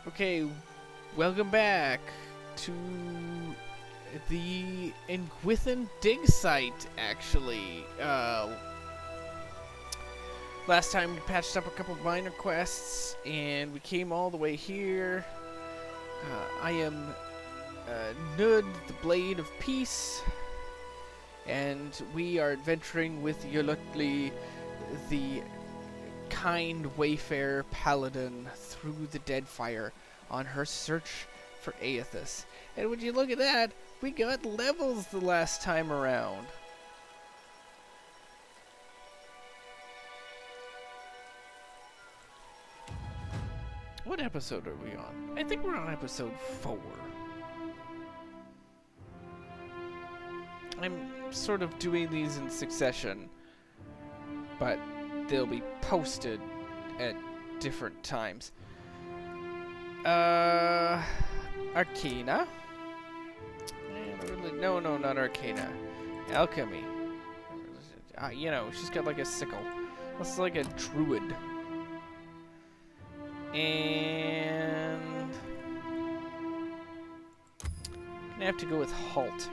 Okay, welcome back to the Engwithan digsite, actually. Last time we patched up a couple of minor quests, and we came all the way here. I am Nud, the Blade of Peace, and we are adventuring with Yololti, the kind wayfarer paladin, through the Deadfire on her search for Eothis. And would you look at that, we got levels the last time around. What episode are we on? I think we're on episode 4. I'm sort of doing these in succession, but they'll be posted at different times. Arcana? No, not Arcana. Alchemy. You know, she's got like a sickle. Looks like a druid. And gonna have to go with Halt.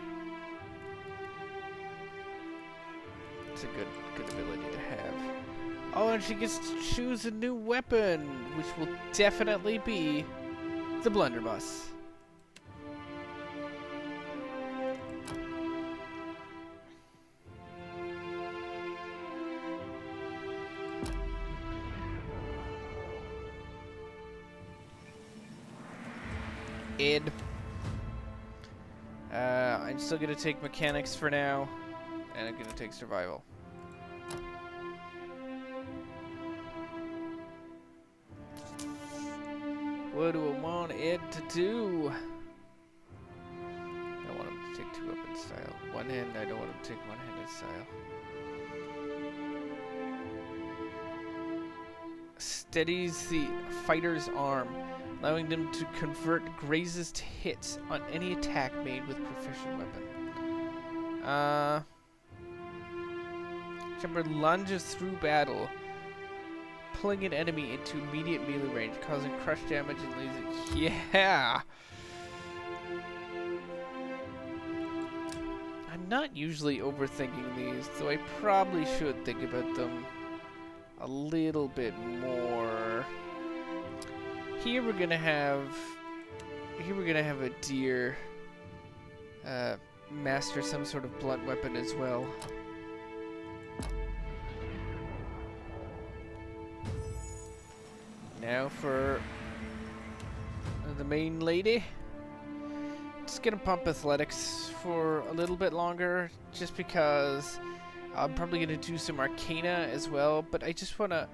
It's a good ability to have. Oh, and she gets to choose a new weapon, which will definitely be the blunderbuss. Ed. I'm still gonna take mechanics for now, and I'm gonna take survival. What do I want Ed to do? I don't want him to take two-weapon style. One hand, I don't want him to take one-handed style. Steadies the fighter's arm, allowing them to convert grazes to hits on any attack made with proficient weapon. Jumper lunges through battle, pulling an enemy into immediate melee range, causing crush damage and losing. Yeah! I'm not usually overthinking these, though I probably should think about them a little bit more. Here we're gonna have a deer master some sort of blunt weapon as well. Now for the main lady. Just gonna pump athletics for a little bit longer, just because I'm probably gonna do some arcana as well, but I just wanna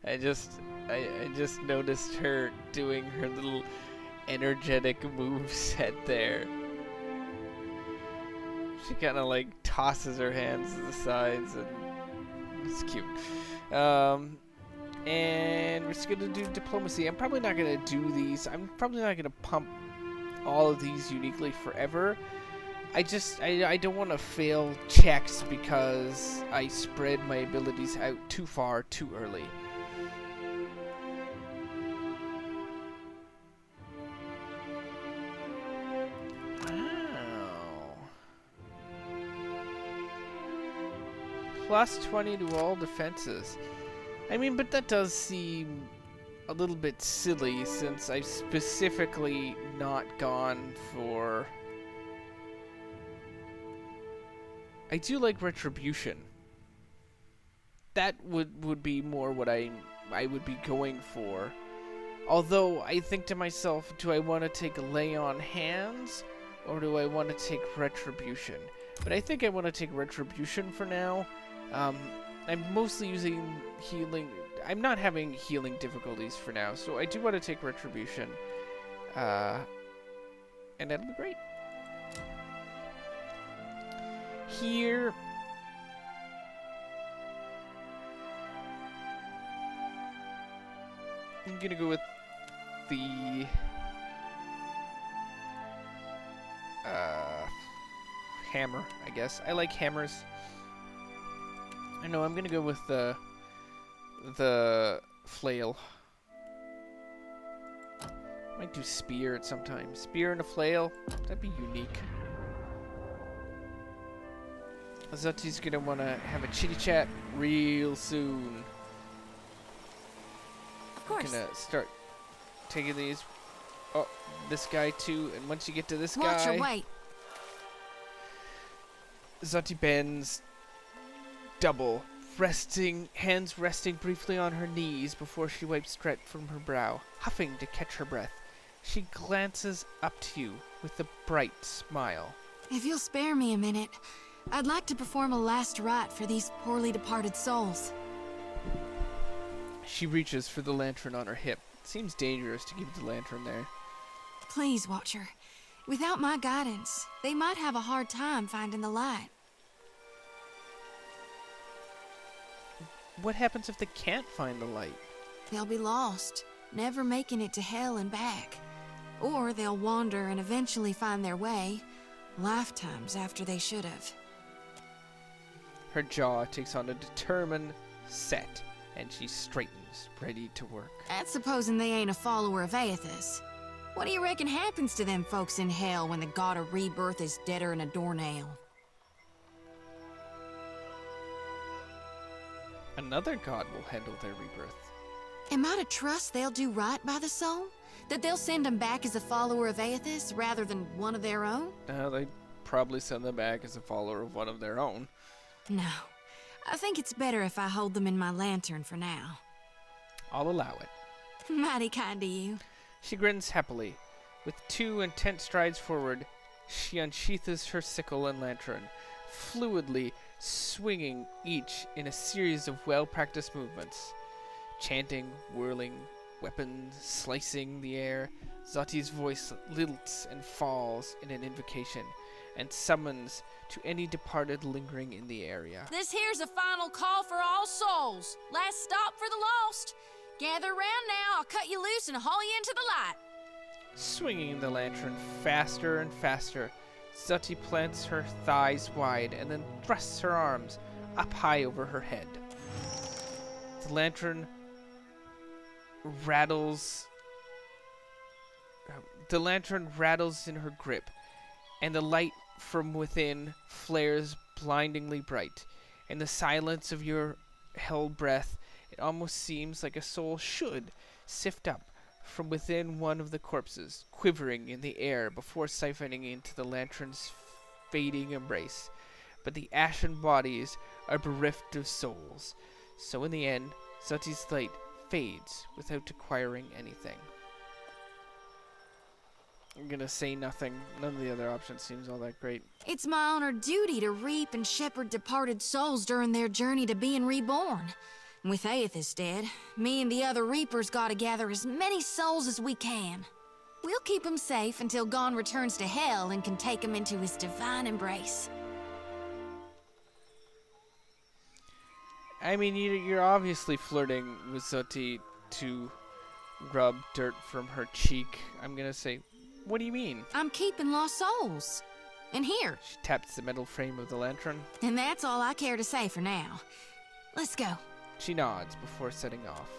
I just noticed her doing her little energetic move set there. She kind of like tosses her hands to the sides, and it's cute. And we're just gonna do diplomacy. I'm probably not gonna do these. I'm probably not gonna pump all of these uniquely forever. I don't want to fail checks because I spread my abilities out too far too early. Plus 20 to all defenses. I mean, but that does seem a little bit silly since I've specifically not gone for... I do like retribution. That would be more what I would be going for. Although I think to myself, do I want to take lay on hands or do I want to take retribution? But I think I want to take retribution for now. I'm mostly using healing. I'm not having healing difficulties for now, so I do want to take retribution. And that'll be great. Here, I'm gonna go with the hammer, I guess. I like hammers. I know I'm gonna go with the the flail. Might do spear at some time. Spear and a flail. That'd be unique. Xoti's gonna want to have a chitty chat real soon. Of course. I'm gonna start taking these. Oh, this guy too. And once you get to this Watch guy, your weight. Xoti bends double, hands resting briefly on her knees before she wipes sweat from her brow, huffing to catch her breath. She glances up to you with a bright smile. If you'll spare me a minute, I'd like to perform a last rite for these poorly departed souls. She reaches for the lantern on her hip. It seems dangerous to keep the lantern there. Please, Watcher. Without my guidance, they might have a hard time finding the light. What happens if they can't find the light? They'll be lost, never making it to hell and back. Or they'll wander and eventually find their way, lifetimes after they should have. Her jaw takes on a determined set, and she straightens, ready to work. That's supposing they ain't a follower of Eothis. What do you reckon happens to them folks in hell when the god of rebirth is deader than a doornail? Another god will handle their rebirth. Am I to trust they'll do right by the soul? That they'll send them back as a follower of Eothis rather than one of their own? They'd probably send them back as a follower of one of their own. No. I think it's better if I hold them in my lantern for now. I'll allow it. Mighty kind of you. She grins happily. With 2 intense strides forward, she unsheathes her sickle and lantern, fluidly swinging each in a series of well-practiced movements. Chanting, whirling, weapons slicing the air, Xoti's voice lilts and falls in an invocation, and summons to any departed lingering in the area. This here's a final call for all souls. Last stop for the lost. Gather round now, I'll cut you loose and haul you into the light. Swinging the lantern faster and faster, Xoti plants her thighs wide and then thrusts her arms up high over her head. The lantern rattles in her grip, and the light from within flares blindingly bright. In the silence of your held breath, it almost seems like a soul should sift up from within one of the corpses, quivering in the air before siphoning into the lantern's fading embrace. But the ashen bodies are bereft of souls, so in the end, Xoti's light fades without acquiring anything. I'm gonna say nothing. None of the other options seems all that great. It's my honored duty to reap and shepherd departed souls during their journey to being reborn. With Eothis dead, me and the other reapers gotta gather as many souls as we can. We'll keep them safe until Gon returns to hell and can take them into his divine embrace. I mean, you're obviously flirting with Xoti to rub dirt from her cheek. I'm gonna say, what do you mean? I'm keeping lost souls. And here. She taps the metal frame of the lantern. And that's all I care to say for now. Let's go. She nods before setting off.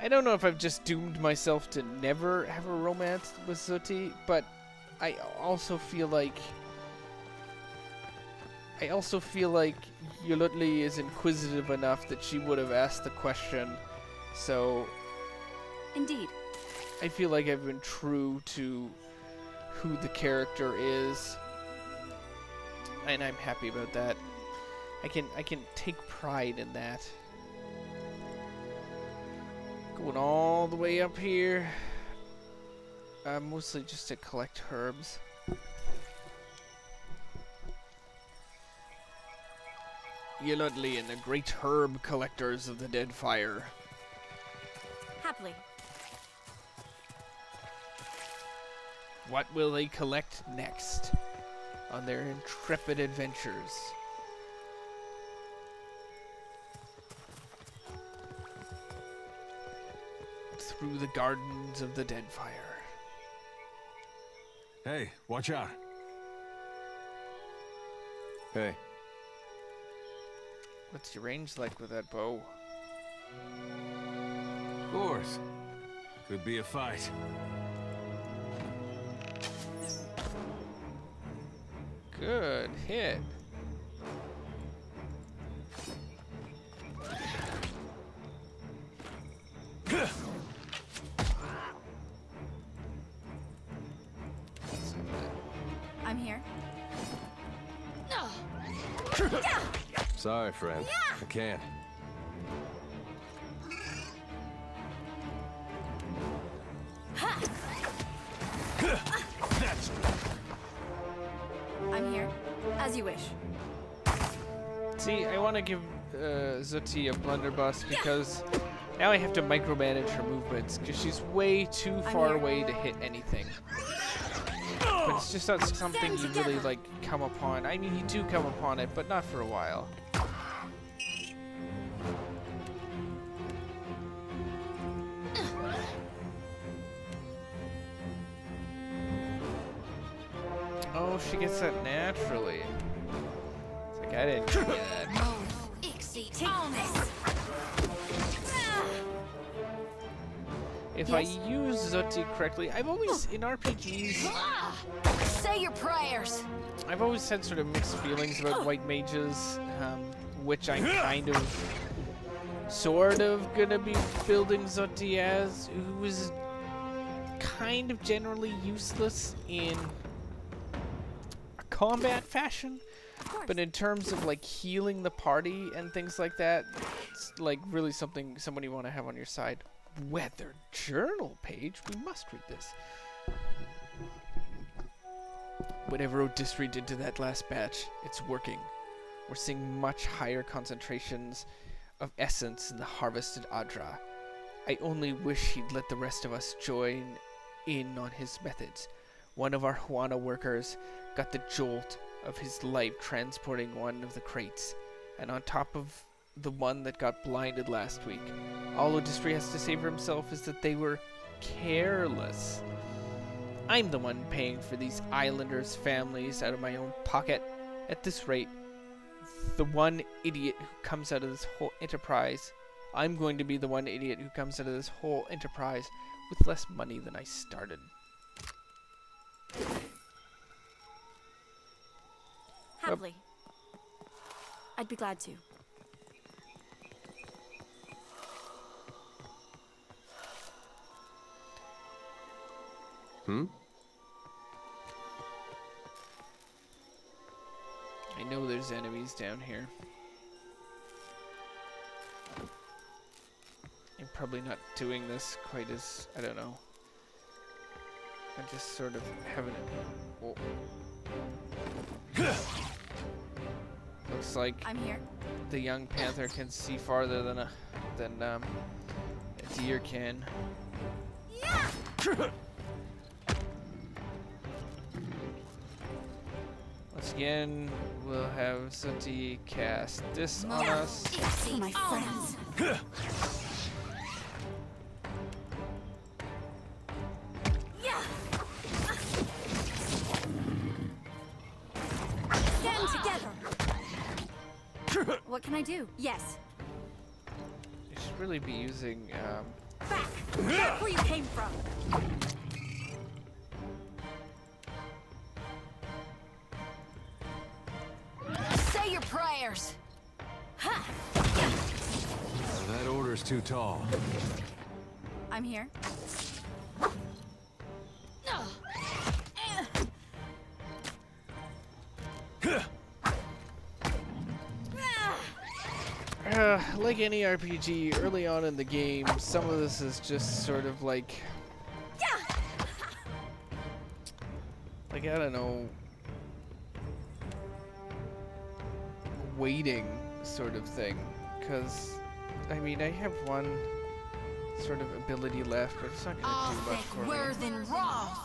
I don't know if I've just doomed myself to never have a romance with Xoti, but I also feel like Yololti is inquisitive enough that she would have asked the question. So Indeed. I feel like I've been true to who the character is, and I'm happy about that. I can take pride in that. Going all the way up here, mostly just to collect herbs. Yololti and the great herb collectors of the Deadfire. Happily. What will they collect next on their intrepid adventures? Through the gardens of the Deadfire. Hey, watch out. Hey. What's your range like with that bow? Of course. Could be a fight. Good hit. I'm here. Sorry, friend. I can't. I'm here. As you wish. See, I want to give Xoti a blunderbuss because now I have to micromanage her movements because she's way too far away to hit anything. But it's just not something you really like come upon. I mean, you do come upon it, but not for a while. Oh, she gets that naturally. It's like I didn't do that. If I use Xoti correctly, I've always, in RPGs, Say your prayers. I've always had sort of mixed feelings about white mages, which I'm kind of, sort of gonna be building Xoti as, who is kind of generally useless in a combat fashion. But in terms of like healing the party and things like that, it's like really somebody you want to have on your side. Weather journal page? We must read this. Whatever Oderisi did to that last batch, it's working. We're seeing much higher concentrations of essence in the harvested Adra. I only wish he'd let the rest of us join in on his methods. One of our Juana workers got the jolt of his life transporting one of the crates, and on top of the one that got blinded last week. All Oderisi has to say for himself is that they were careless. I'm the one paying for these islanders' families out of my own pocket. At this rate, the one idiot who comes out of this whole enterprise, I'm going to be the one idiot who comes out of this whole enterprise with less money than I started. Happily. I'd be glad to. I know there's enemies down here. I'm probably not doing this quite as, I don't know. I'm just sort of having it. Oh. Looks like I'm here. the young panther can see farther than a deer can. Once again, we'll have Xoti cast this on us. For my friends. Stand together. What can I do? Yes. You should really be using. Back. Back where you came from. Say your prayers. That order's too tall. I'm here. Like any RPG, early on in the game, some of this is just sort of like, I don't know, waiting sort of thing. Because, I mean, I have one sort of ability left, but it's not going to do much for me. Than raw.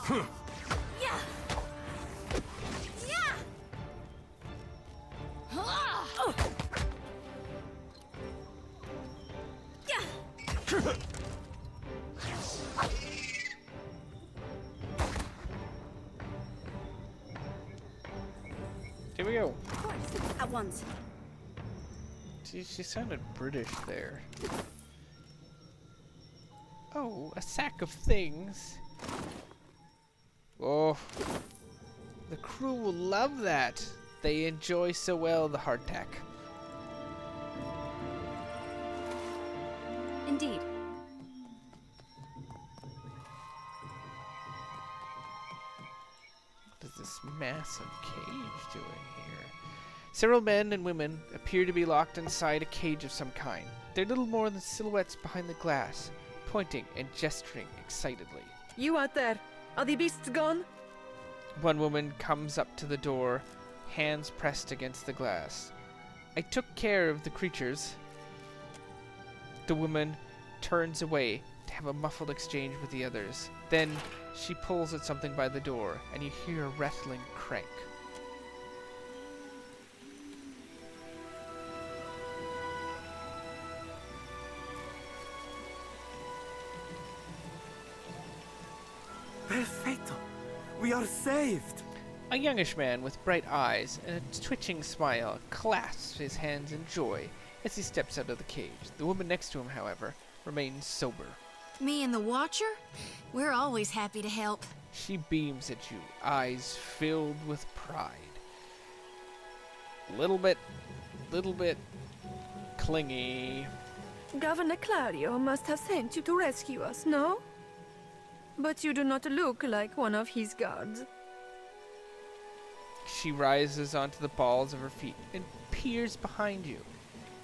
Here we go. Of course. At once. She sounded British there. Oh, a sack of things. Oh, the crew will love that. They enjoy so well the hardtack. Indeed. What is this massive cage doing here? Several men and women appear to be locked inside a cage of some kind. They're little more than silhouettes behind the glass, pointing and gesturing excitedly. You out there, are the beasts gone? One woman comes up to the door, hands pressed against the glass. I took care of the creatures. The woman turns away to have a muffled exchange with the others. Then she pulls at something by the door, and you hear a rattling crank. Perfetto! We are saved! A youngish man with bright eyes and a twitching smile clasps his hands in joy as he steps out of the cage. The woman next to him, however, remains sober. Me and the Watcher? We're always happy to help. She beams at you, eyes filled with pride. Little bit clingy. Governor Clario must have sent you to rescue us, no? But you do not look like one of his guards. She rises onto the balls of her feet and peers behind you,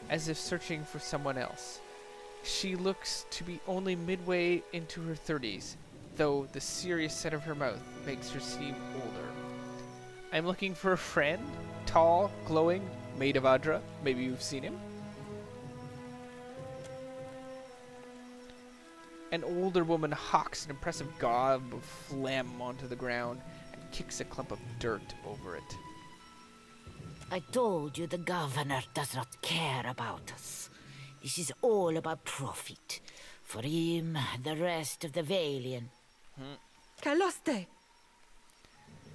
as if searching for someone else. She looks to be only midway into her 30s, though the serious set of her mouth makes her seem older. I'm looking for a friend, tall, glowing, made of Adra. Maybe you've seen him. An older woman hawks an impressive gob of phlegm onto the ground and kicks a clump of dirt over it. I told you the governor does not care about us. This is all about profit. For him, the rest of the Valian. Caloste!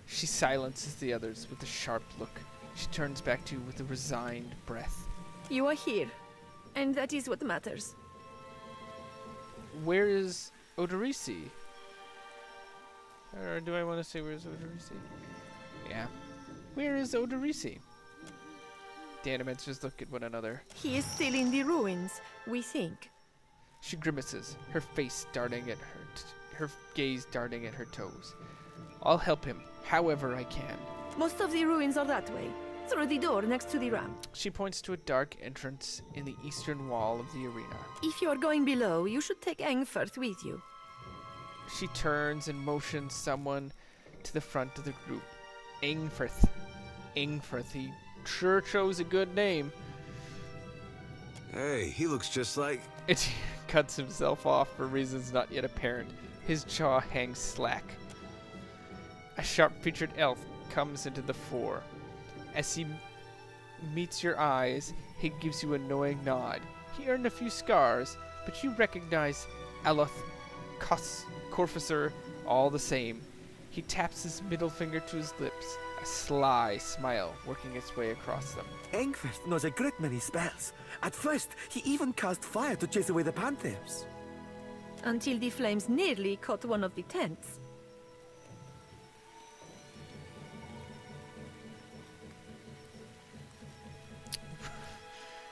She silences the others with a sharp look. She turns back to you with a resigned breath. You are here, and that is what matters. Where is Oderisi? Or do I want to say where's Oderisi? Yeah. Where is Oderisi? The Animancers look at one another. He is still in the ruins, we think. She grimaces, her face darting at her gaze darting at her toes. I'll help him, however I can. Most of the ruins are that way, through the door next to the ramp. She points to a dark entrance in the eastern wall of the arena. If you are going below, you should take Engwithan with you. She turns and motions someone to the front of the group. Engwithan. Engwithan. He sure chose a good name. Hey, he looks just like... It cuts himself off for reasons not yet apparent. His jaw hangs slack. A sharp-featured elf comes into the fore. As he meets your eyes, he gives you a knowing nod. He earned a few scars, but you recognize Eothis, Corficer, all the same. He taps his middle finger to his lips, a sly smile working its way across them. Engwithan knows a great many spells. At first, he even cast fire to chase away the panthers. Until the flames nearly caught one of the tents.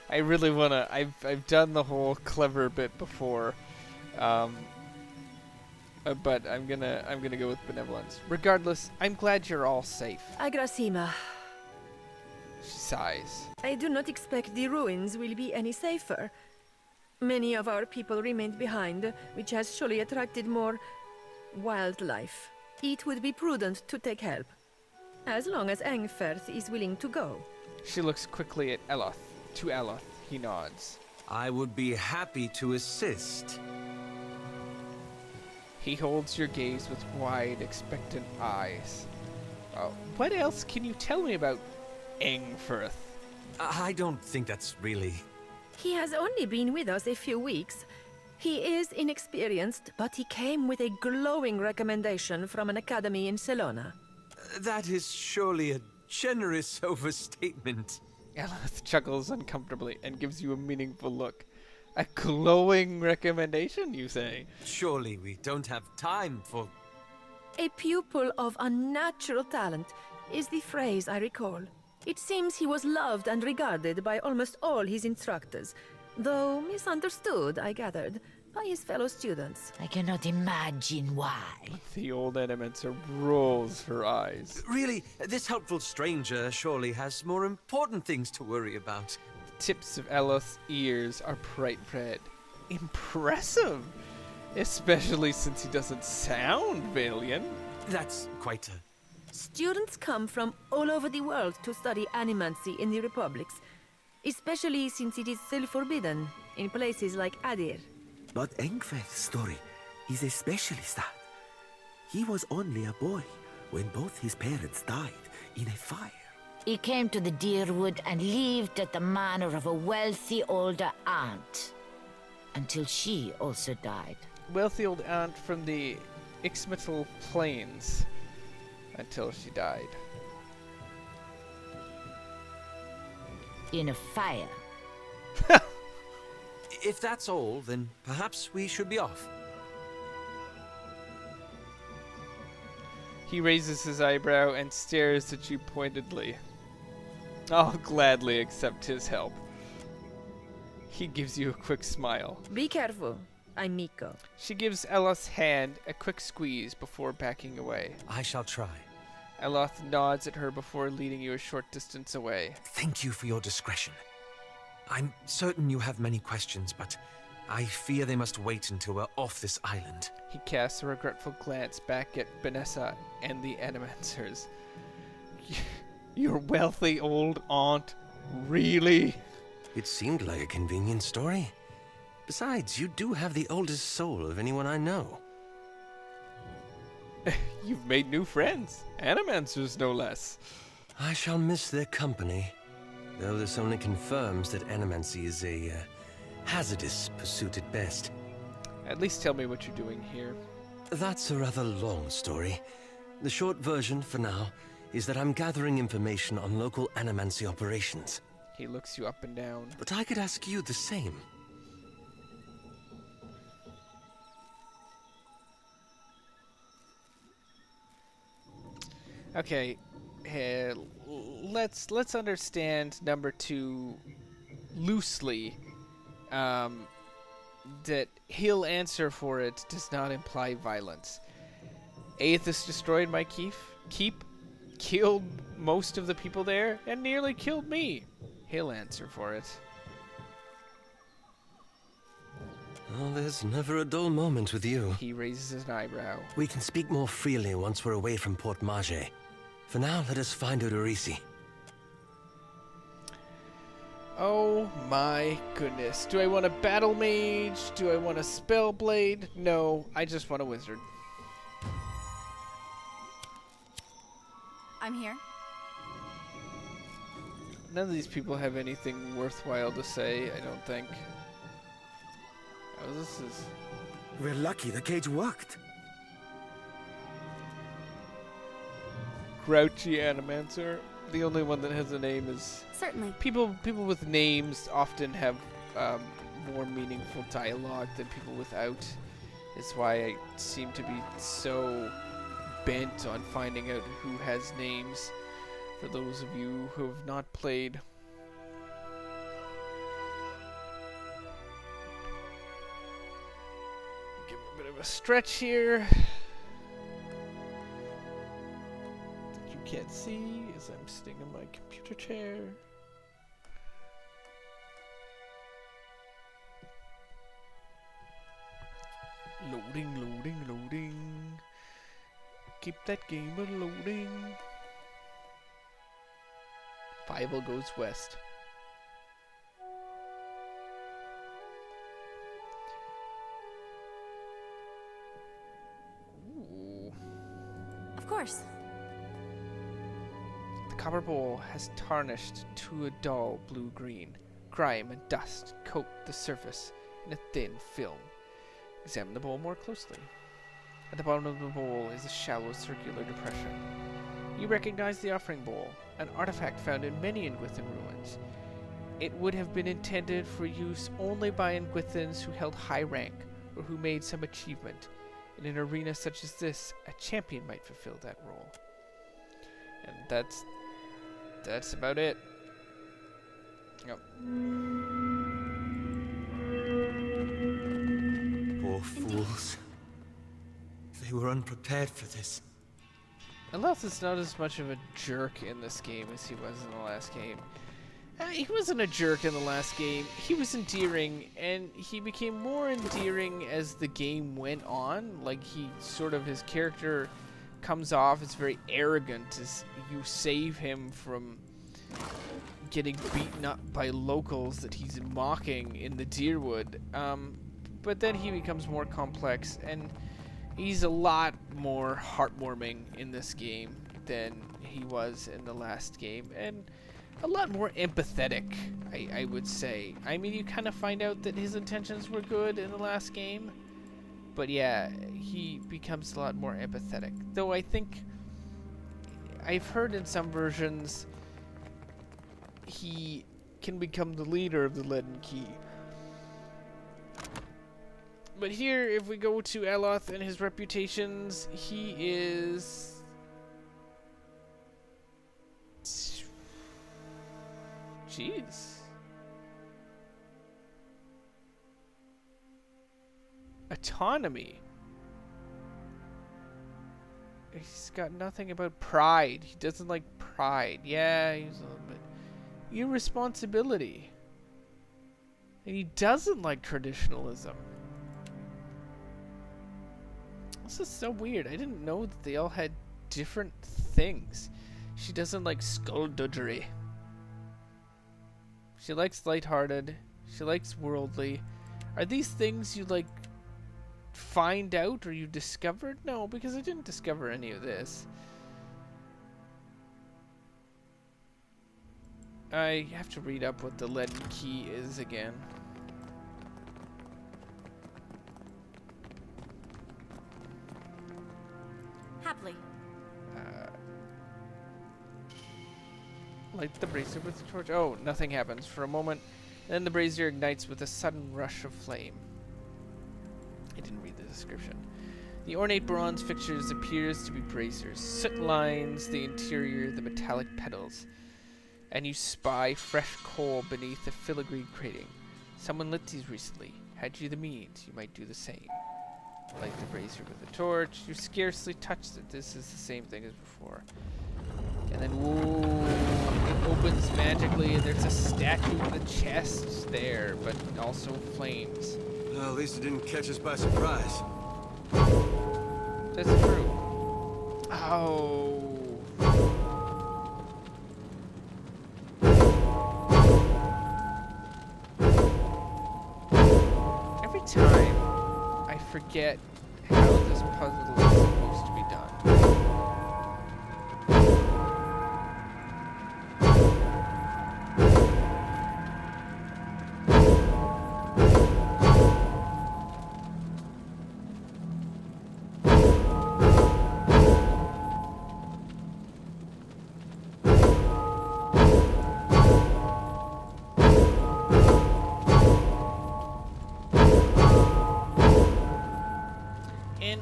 I really wanna. I've done the whole clever bit before, but I'm gonna go with benevolence. Regardless, I'm glad you're all safe. Agrasima, She sighs. I do not expect the ruins will be any safer. Many of our people remained behind, which has surely attracted more wildlife. It would be prudent to take help, as long as Engwithan is willing to go. She looks quickly at Eothis. To Eothis, he nods. I would be happy to assist. He holds your gaze with wide, expectant eyes. What else can you tell me about Engwithan? I don't think that's really... He has only been with us a few weeks. He is inexperienced, but he came with a glowing recommendation from an academy in Salona. That is surely a generous overstatement. Eothis chuckles uncomfortably and gives you a meaningful look. A glowing recommendation, you say? Surely we don't have time for... A pupil of unnatural talent is the phrase I recall. It seems he was loved and regarded by almost all his instructors, though misunderstood, I gathered, by his fellow students. I cannot imagine why. The old Animancer rolls her eyes. Really, this helpful stranger surely has more important things to worry about. The tips of Eloth's ears are bright red. Impressive! Especially since he doesn't sound Valian. That's quite a... Students come from all over the world to study animancy in the republics, especially since it is still forbidden in places like Eder. But Engwithan's story is especially sad. He was only a boy when both his parents died in a fire. He came to the Deerwood and lived at the manor of a wealthy older aunt, until she also died. Wealthy old aunt from the Ixmital Plains until she died. In a fire. If that's all, then perhaps we should be off. He raises his eyebrow and stares at you pointedly. I'll gladly accept his help. He gives you a quick smile. Be careful, I'm Miko. She gives Eloth's hand a quick squeeze before backing away. I shall try. Eloth nods at her before leading you a short distance away. Thank you for your discretion. I'm certain you have many questions, but I fear they must wait until we're off this island. He casts a regretful glance back at Vanessa and the Animancers. Your wealthy old aunt? Really? It seemed like a convenient story. Besides, you do have the oldest soul of anyone I know. You've made new friends. Animancers, no less. I shall miss their company, though this only confirms that animancy is a hazardous pursuit at best. At least tell me what you're doing here. That's a rather long story. The short version, for now, is that I'm gathering information on local animancy operations. He looks you up and down. But I could ask you the same. Okay, let's understand number 2 loosely. That he'll answer for it does not imply violence. Eothis destroyed my keep, killed most of the people there, and nearly killed me. He'll answer for it. Oh, there's never a dull moment with you. He raises an eyebrow. We can speak more freely once we're away from Port Mage. For now, let us find Oderisi. Oh my goodness. Do I want a battle mage? Do I want a spell blade? No, I just want a wizard. I'm here. None of these people have anything worthwhile to say, I don't think. Oh, this is... We're lucky the cage worked. Grouchy Animancer. The only one that has a name is... Certainly. People with names often have more meaningful dialogue than people without. Is why I seem to be so bent on finding out who has names. For those of you who have not played. Give a bit of a stretch here. That you can't see as I'm sitting in my computer chair. Loading, loading, loading. Keep that game loading. 5 goes west. Ooh. Of course. The copper bowl has tarnished to a dull blue-green. Grime and dust coat the surface in a thin film. Examine the bowl more closely. At the bottom of the bowl is a shallow circular depression. You recognize the offering bowl, an artifact found in many Engwithan ruins. It would have been intended for use only by Engwithans who held high rank or who made some achievement. In an arena such as this, a champion might fulfill that role. And that's about it. Yep. Poor fools. They were unprepared for this. Eothis is not as much of a jerk in this game as he was in the last game. He wasn't a jerk in the last game. He was endearing, and he became more endearing as the game went on. Like, his character comes off as very arrogant as you save him from getting beaten up by locals that he's mocking in the Deerwood. But then he becomes more complex, and he's a lot more heartwarming in this game than he was in the last game, and a lot more empathetic, I would say. I mean, you kind of find out that his intentions were good in the last game, but yeah, he becomes a lot more empathetic. Though I think I've heard in some versions he can become the leader of the Leaden Key. But here, if we go to Eoth and his reputations, he is... Jeez. Autonomy. He's got nothing about pride. He doesn't like pride. Yeah, he's a little bit... Irresponsibility. And he doesn't like traditionalism. This is so weird. I didn't know that they all had different things. She doesn't like skullduggery. She likes lighthearted. She likes worldly. Are these things you like find out or you discovered? No, because I didn't discover any of this. I have to read up what the Leaden Key is again. Happily. Light the brazier with the torch. Oh, nothing happens for a moment. Then the brazier ignites with a sudden rush of flame. I didn't read the description. The ornate bronze fixtures appears to be braziers. Soot lines the interior, the metallic petals. And you spy fresh coal beneath the filigree grating. Someone lit these recently. Had you the means, you might do the same. Light the brazier with a torch. You scarcely touched it. This is the same thing as before. And then, whoa, it opens magically, and there's a statue with a chest there, but also flames. Well, at least it didn't catch us by surprise. That's true. Oh. Every time I forget how this puzzle is supposed to be done.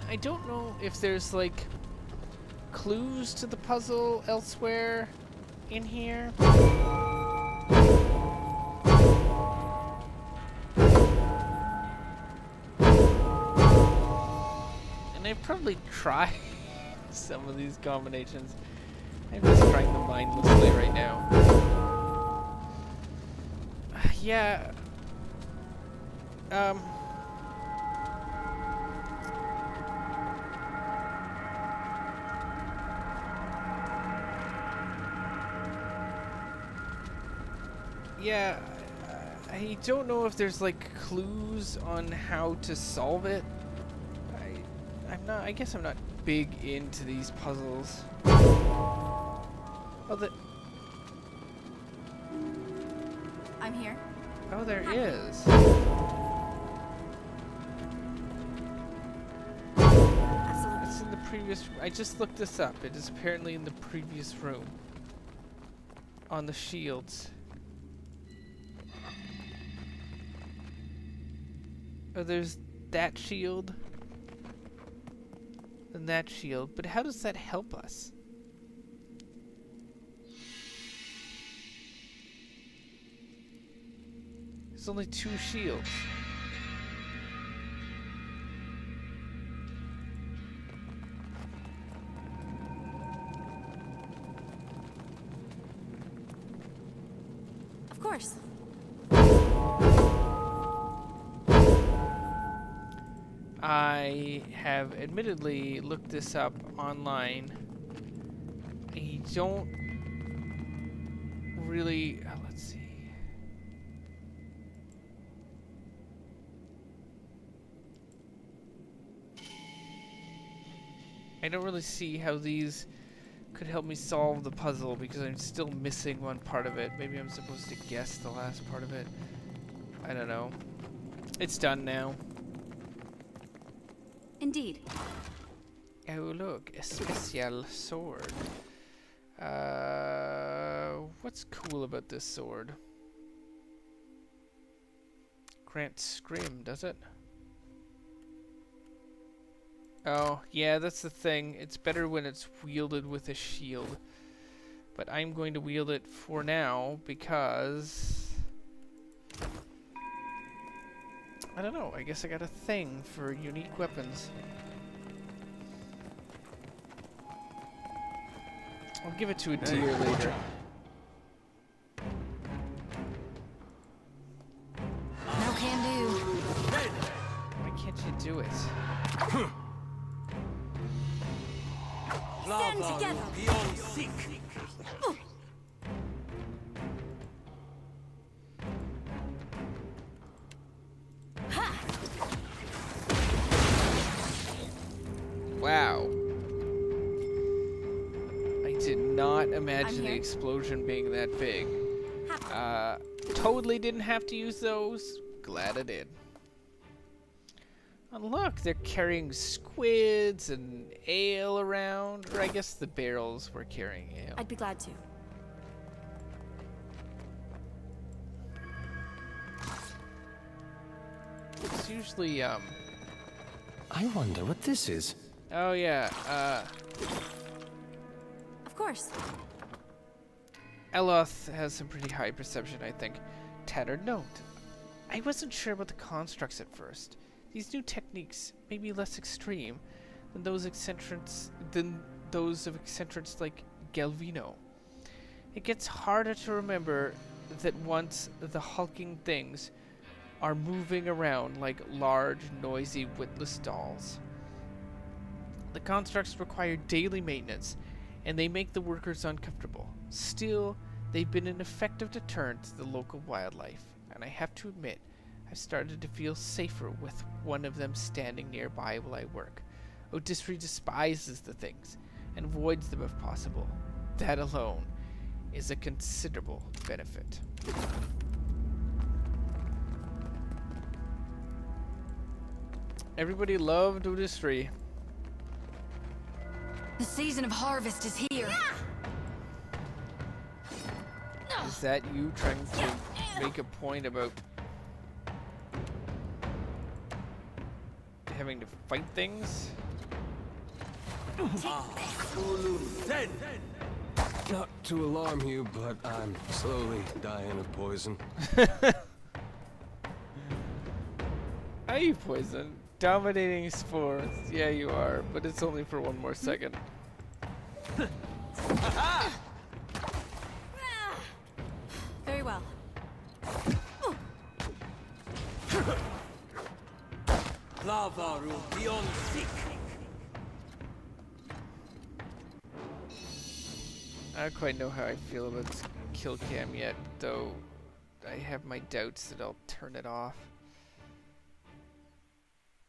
I don't know if there's like clues to the puzzle elsewhere in here. And I've probably tried some of these combinations. I'm just trying them mindlessly right now. Yeah. Yeah, I don't know if there's like clues on how to solve it. I guess I'm not big into these puzzles. Oh, I'm here. Oh, there is. Absolutely. It's in the previous. I just looked this up. It is apparently in the previous room. On the shields. Oh, there's that shield. And that shield. But how does that help us? There's only 2 shields. Of course. I have admittedly looked this up online. I don't really... let's see. I don't really see how these could help me solve the puzzle because I'm still missing one part of it. Maybe I'm supposed to guess the last part of it. I don't know. It's done now. Indeed. Oh look, a special sword. What's cool about this sword? Grants scrim, does it? Oh, yeah, that's the thing. It's better when it's wielded with a shield. But I'm going to wield it for now because... I don't know, I guess I got a thing for unique weapons. I'll give it to a deer later. No can do. Why can't you do it? Stand together. Wow. I did not imagine the here. explosion being that big. Totally didn't have to use those. Glad I did. And look, they're carrying squids and ale around. Or I guess the barrels were carrying ale. I'd be glad to. It's usually, I wonder what this is. oh yeah, Of course. Eothis has some pretty high perception, I think. Tattered note. I wasn't sure about the constructs at first. These new techniques may be less extreme than those of eccentrics like Galvino. It gets harder to remember that once the hulking things are moving around like large, noisy, witless dolls. The constructs require daily maintenance, and they make the workers uncomfortable. Still, they've been an effective deterrent to the local wildlife, and I have to admit, I've started to feel safer with one of them standing nearby while I work. Oderisi despises the things, and avoids them if possible. That alone is a considerable benefit. Everybody loved Oderisi. The season of harvest is here. Is that you trying to make a point about having to fight things? Not to alarm you, but I'm slowly dying of poison. Are you poisoned? Dominating spores. Yeah, you are, but it's only for one more second. Very well. Lava room beyond sick. I don't quite know how I feel about this kill cam yet, though I have my doubts that I'll turn it off.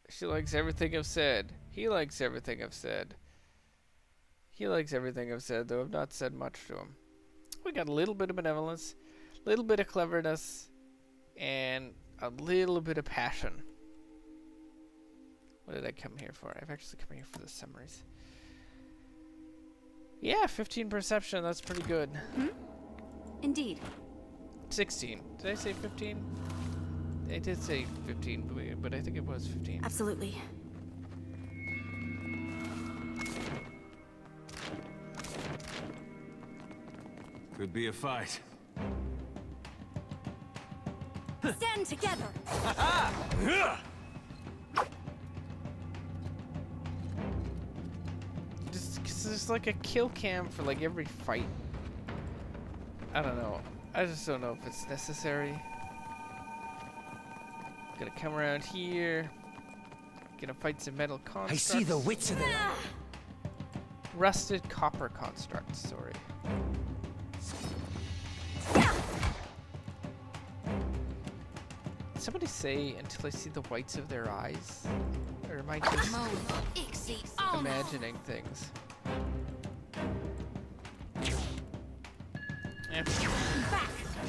She likes everything I've said. He likes everything I've said. He likes everything I've said, though I've not said much to him. We got a little bit of benevolence, a little bit of cleverness, and a little bit of passion. What did I come here for? I've actually come here for the summaries. Yeah, 15 perception, that's pretty good. Indeed. 16. Did I say 15? I did say 15, but I think it was 15. Absolutely. Could be a fight. Stand together! There's like a kill cam for like every fight. I don't know. I just don't know if it's necessary. Gonna come around here. Gonna fight some metal constructs. I see the wits of them. Rusted copper constructs, sorry. Did somebody say until I see the whites of their eyes? Or am I just imagining things? Eh.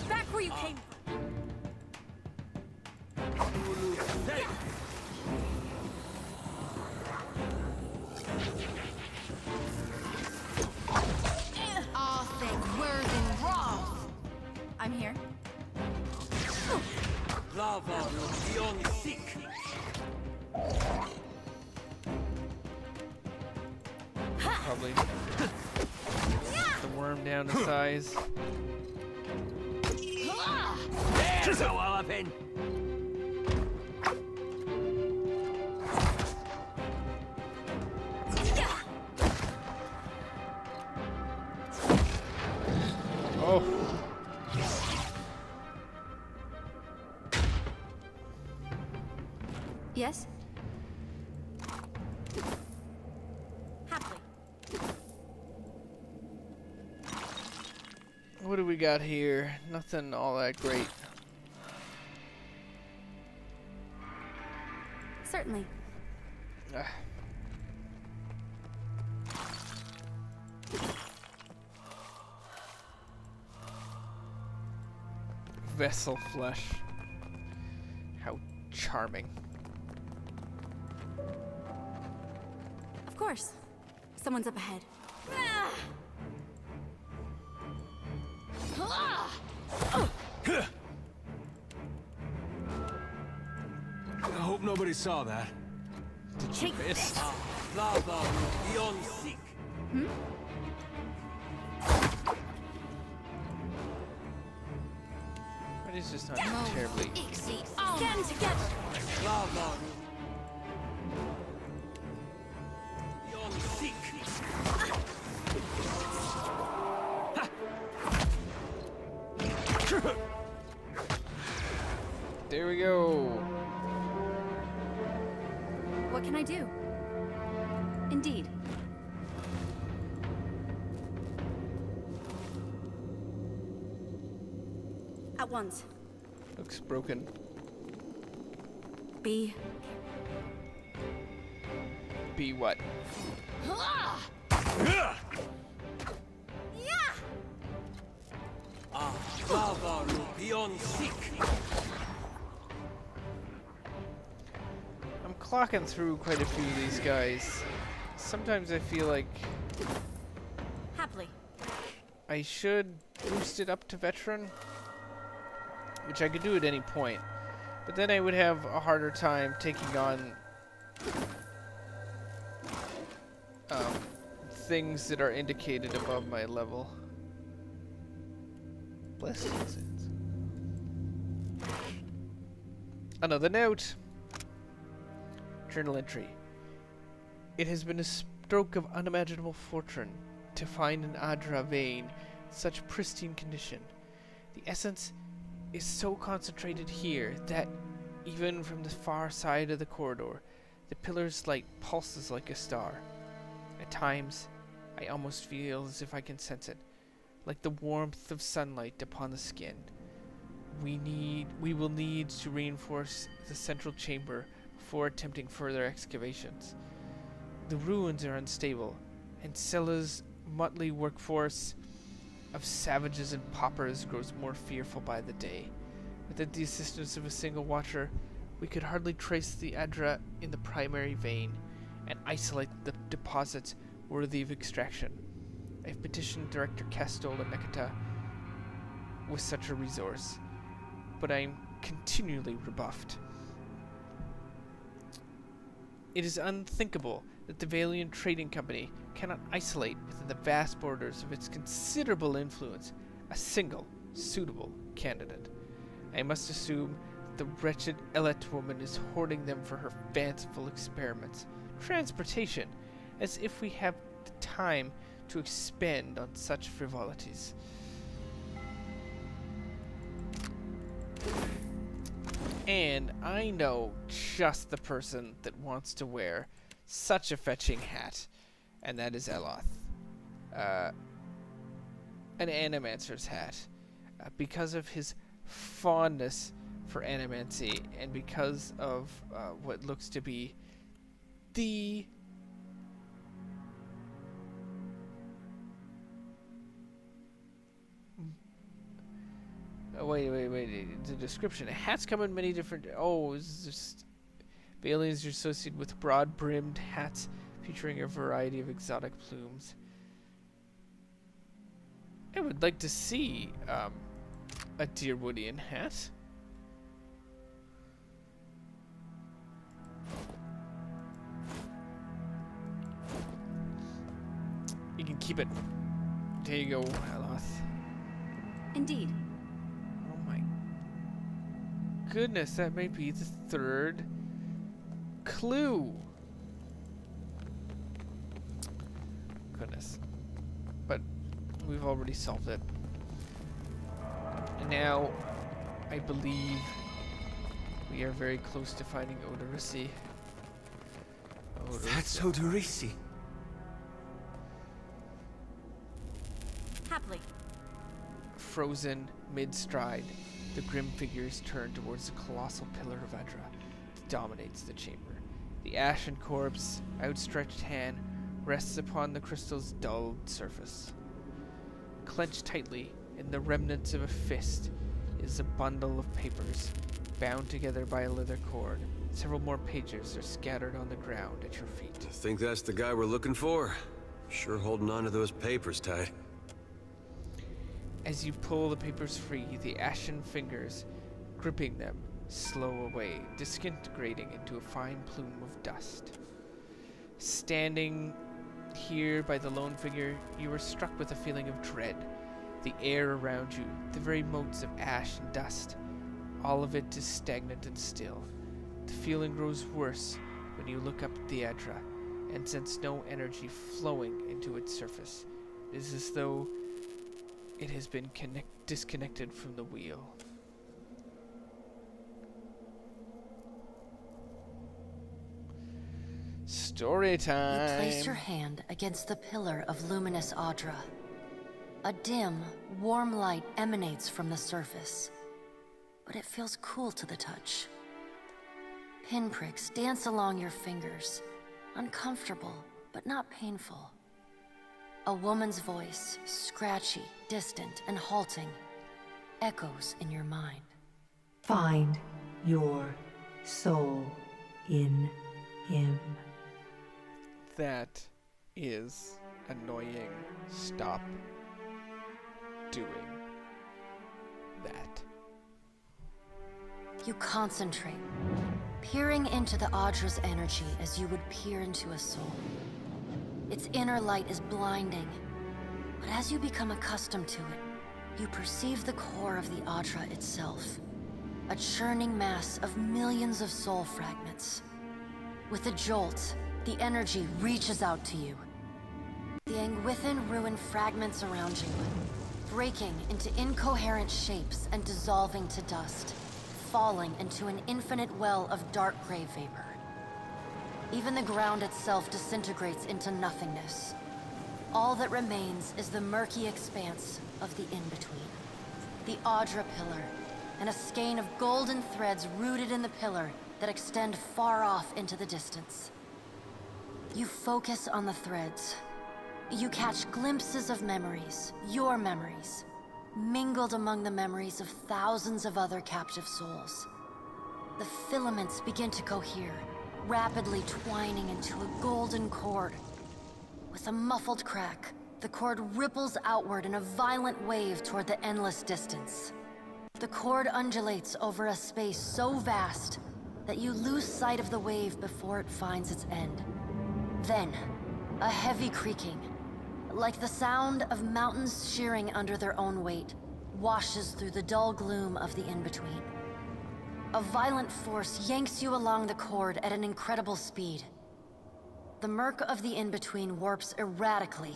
Back where you came from! I'm here. Lava beyond seek. Probably the worm down to size. There's a walloping. Oh. Yes? Happily. What do we got here? Nothing all that great. Certainly. Ah. Vessel flesh. How charming. Of course. Someone's up ahead. I hope nobody saw that. Did you miss? Lava beyond seek. But it's just not terribly. Stand together! Lava beyond seek. There we go. What can I do? Indeed. At once. Looks broken. Be What? Lava beyond seek. I'm clocking through quite a few of these guys. Sometimes I feel like happily. I should boost it up to veteran, which I could do at any point, but then I would have a harder time taking on things that are indicated above my level. Blessings. Another note. Journal entry. It has been a stroke of unimaginable fortune to find an Adra vein in such pristine condition. The essence is so concentrated here that even from the far side of the corridor, the pillar's light pulses like a star. At times, I almost feel as if I can sense it, like the warmth of sunlight upon the skin. We will need to reinforce the central chamber before attempting further excavations. The ruins are unstable, and Scylla's motley workforce of savages and paupers grows more fearful by the day. Without the assistance of a single watcher, we could hardly trace the Adra in the primary vein and isolate the deposits worthy of extraction. I've petitioned Director Castol and Nekata with such a resource, but I'm continually rebuffed. It is unthinkable that the Valian Trading Company cannot isolate within the vast borders of its considerable influence a single suitable candidate. I must assume that the wretched Elet woman is hoarding them for her fanciful experiments. Transportation, as if we have the time to expend on such frivolities. And I know just the person that wants to wear such a fetching hat, and that is Eoth. An animancer's hat. Because of his fondness for animancy, and because of what looks to be the wait. The description. Hats come in many different... Oh, it's just... Valians are associated with broad-brimmed hats featuring a variety of exotic plumes. I would like to see a Deerwoodian hat. You can keep it. There you go, Eoth. Indeed. Oh my goodness, that might be the third clue. Goodness. But we've already solved it. And now, I believe we are very close to finding Oderisi. That's Oderisi. Happily. Frozen mid-stride, the grim figures turn towards the colossal pillar of Edra that dominates the chamber. The ashen corpse, outstretched hand, rests upon the crystal's dulled surface. Clenched tightly in the remnants of a fist is a bundle of papers, bound together by a leather cord. Several more pages are scattered on the ground at your feet. I think that's the guy we're looking for. Sure holding on to those papers tight. As you pull the papers free, the ashen fingers, gripping them, slow away, disintegrating into a fine plume of dust. Standing here by the lone figure, you are struck with a feeling of dread. The air around you, the very motes of ash and dust, all of it is stagnant and still. The feeling grows worse when you look up at the Edra and sense no energy flowing into its surface. It is as though it has been disconnected from the wheel. Story time! You place your hand against the pillar of luminous Audra. A dim, warm light emanates from the surface, but it feels cool to the touch. Pinpricks dance along your fingers, uncomfortable, but not painful. A woman's voice, scratchy, distant, and halting, echoes in your mind. Find your soul in him. That is annoying. Stop doing that. You concentrate, peering into the Audra's energy as you would peer into a soul. Its inner light is blinding, but as you become accustomed to it, you perceive the core of the Audra itself, a churning mass of millions of soul fragments. With a jolt, the energy reaches out to you. The Engwithan ruin fragments around you, breaking into incoherent shapes and dissolving to dust, falling into an infinite well of dark gray vapor. Even the ground itself disintegrates into nothingness. All that remains is the murky expanse of the in-between. The Audra pillar, and a skein of golden threads rooted in the pillar that extend far off into the distance. You focus on the threads. You catch glimpses of memories, your memories, mingled among the memories of thousands of other captive souls. The filaments begin to cohere, rapidly twining into a golden cord. With a muffled crack, the cord ripples outward in a violent wave toward the endless distance. The cord undulates over a space so vast that you lose sight of the wave before it finds its end. Then, a heavy creaking, like the sound of mountains shearing under their own weight, washes through the dull gloom of the in-between. A violent force yanks you along the cord at an incredible speed. The murk of the in-between warps erratically,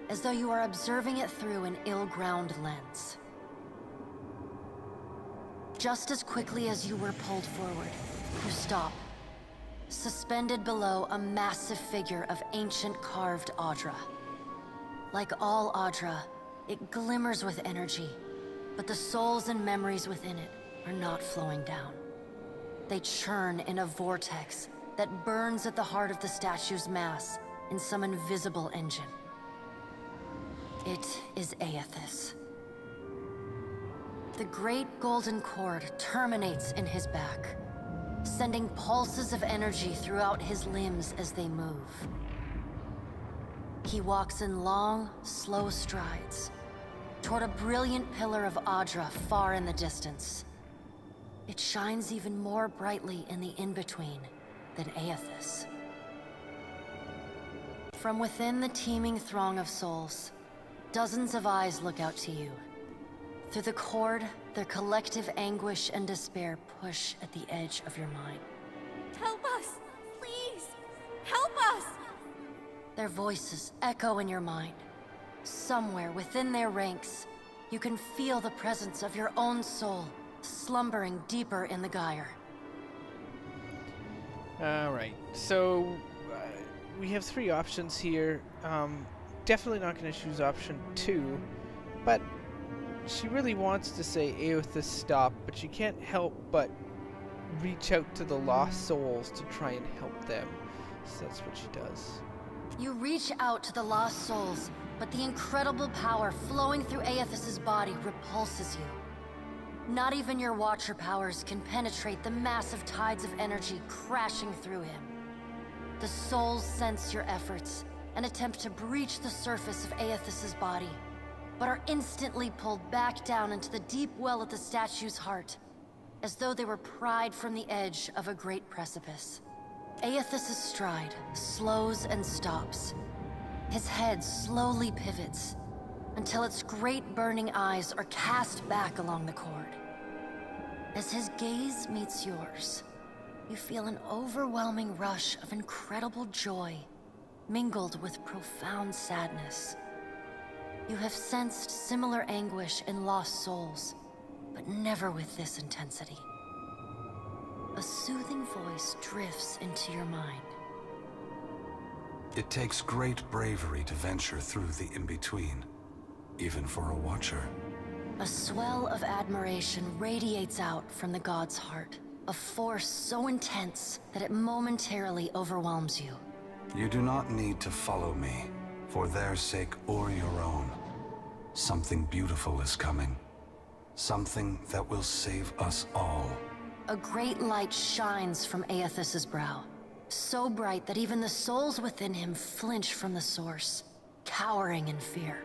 as though you are observing it through an ill-ground lens. Just as quickly as you were pulled forward, you stop, suspended below a massive figure of ancient carved Audra. Like all Audra, it glimmers with energy, but the souls and memories within it are not flowing down. They churn in a vortex that burns at the heart of the statue's mass in some invisible engine. It is Eothis. The great golden cord terminates in his back, sending pulses of energy throughout his limbs as they move. He walks in long, slow strides toward a brilliant pillar of Audra far in the distance. It shines even more brightly in the in-between than Eothis. From within the teeming throng of souls, dozens of eyes look out to you. Through the cord, their collective anguish and despair push at the edge of your mind. Help us! Please! Help us! Their voices echo in your mind. Somewhere within their ranks, you can feel the presence of your own soul, slumbering deeper in the gyre. Alright, so we have 3 options here. Definitely not going to choose option 2, but she really wants to say Eothis stop, but she can't help but reach out to the lost souls to try and help them. So that's what she does. You reach out to the lost souls, but the incredible power flowing through Eothis's body repulses you. Not even your Watcher powers can penetrate the massive tides of energy crashing through him. The souls sense your efforts and attempt to breach the surface of Eothis's body, but are instantly pulled back down into the deep well at the statue's heart, as though they were pried from the edge of a great precipice. Eothis's stride slows and stops. His head slowly pivots, until its great burning eyes are cast back along the cord. As his gaze meets yours, you feel an overwhelming rush of incredible joy, mingled with profound sadness. You have sensed similar anguish in lost souls, but never with this intensity. A soothing voice drifts into your mind. It takes great bravery to venture through the in-between, even for a Watcher. A swell of admiration radiates out from the god's heart, a force so intense that it momentarily overwhelms you. You do not need to follow me, for their sake or your own. Something beautiful is coming. Something that will save us all. A great light shines from Eothis's brow, so bright that even the souls within him flinch from the source, cowering in fear.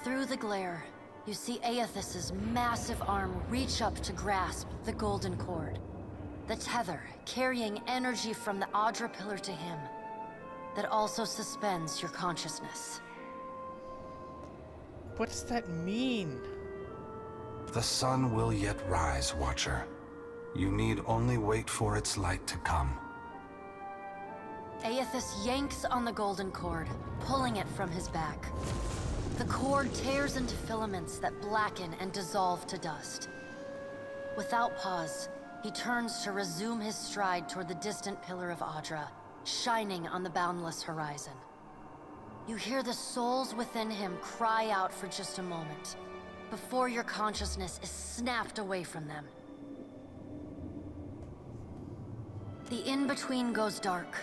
Through the glare, you see Eothis's massive arm reach up to grasp the golden cord. The tether carrying energy from the Audra pillar to him, that also suspends your consciousness. What does that mean? The sun will yet rise, Watcher. You need only wait for its light to come. Eothis yanks on the golden cord, pulling it from his back. The cord tears into filaments that blacken and dissolve to dust. Without pause, he turns to resume his stride toward the distant pillar of Audra, shining on the boundless horizon. You hear the souls within him cry out for just a moment, before your consciousness is snapped away from them. The in-between goes dark.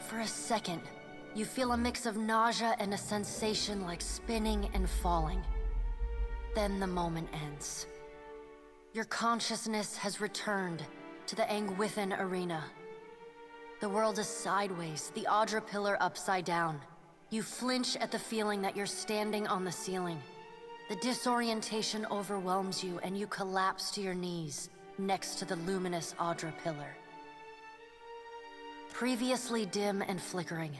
For a second, you feel a mix of nausea and a sensation like spinning and falling. Then the moment ends. Your consciousness has returned to the Engwithan arena. The world is sideways, the Audra pillar upside down. You flinch at the feeling that you're standing on the ceiling. The disorientation overwhelms you and you collapse to your knees next to the luminous Audra pillar. Previously dim and flickering,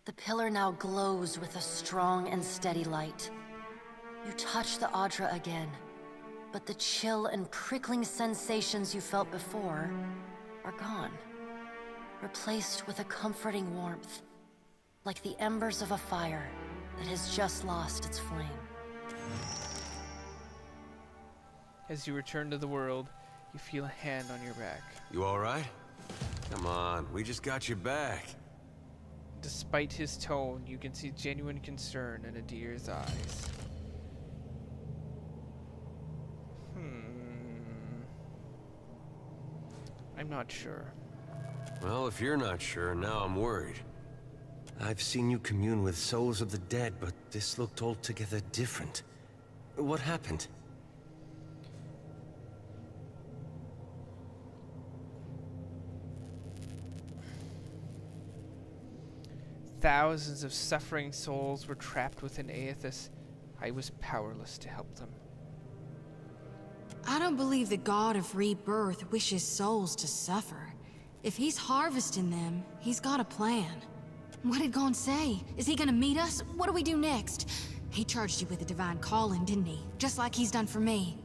the pillar now glows with a strong and steady light. You touch the Audra again, but the chill and prickling sensations you felt before are gone, replaced with a comforting warmth, like the embers of a fire that has just lost its flame. As you return to the world, you feel a hand on your back. You alright? Come on, we just got you back. Despite his tone, you can see genuine concern in Adir's eyes. I'm not sure. Well, if you're not sure, now I'm worried. I've seen you commune with souls of the dead, but this looked altogether different. What happened? Thousands of suffering souls were trapped within Eothis. I was powerless to help them. I don't believe the god of rebirth wishes souls to suffer. If he's harvesting them, he's got a plan. What did Gon say? Is he gonna meet us? What do we do next? He charged you with a divine calling, didn't he? Just like he's done for me.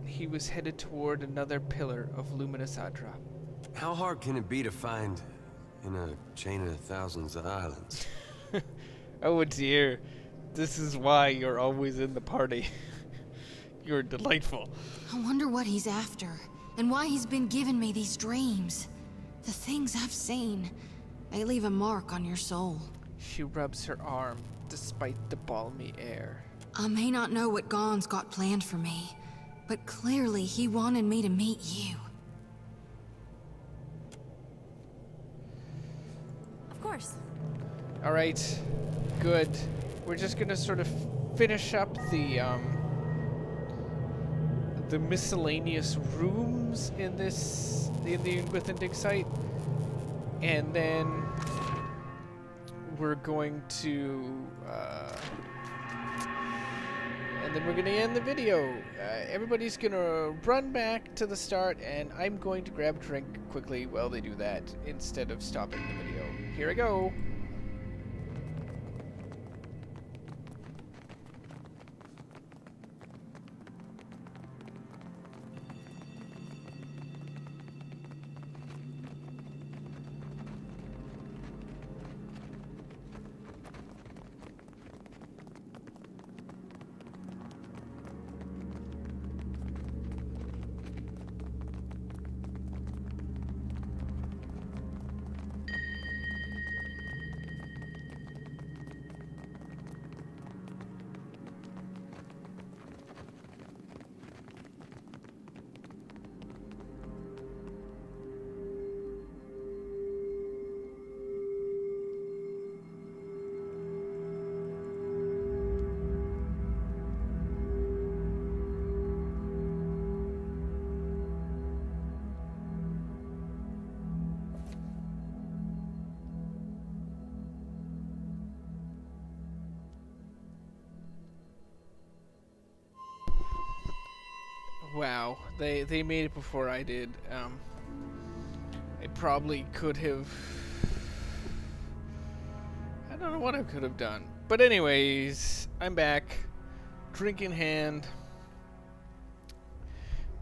He was headed toward another pillar of luminous Audra. How hard can it be to find in a chain of thousands of islands? Oh dear, this is why you're always in the party. You're delightful. I wonder what he's after, and why he's been giving me these dreams. The things I've seen, they leave a mark on your soul. She rubs her arm, despite the balmy air. I may not know what Gon's got planned for me, but clearly he wanted me to meet you. Of course. Alright, good. We're just gonna sort of finish up the miscellaneous rooms in the Engwithan digsite, and then we're going to end the video. Everybody's gonna run back to the start, and I'm going to grab a drink quickly while they do that instead of stopping the video. Here I go. Wow, they made it before I did. I probably could have... I don't know what I could have done. But anyways, I'm back. Drink in hand.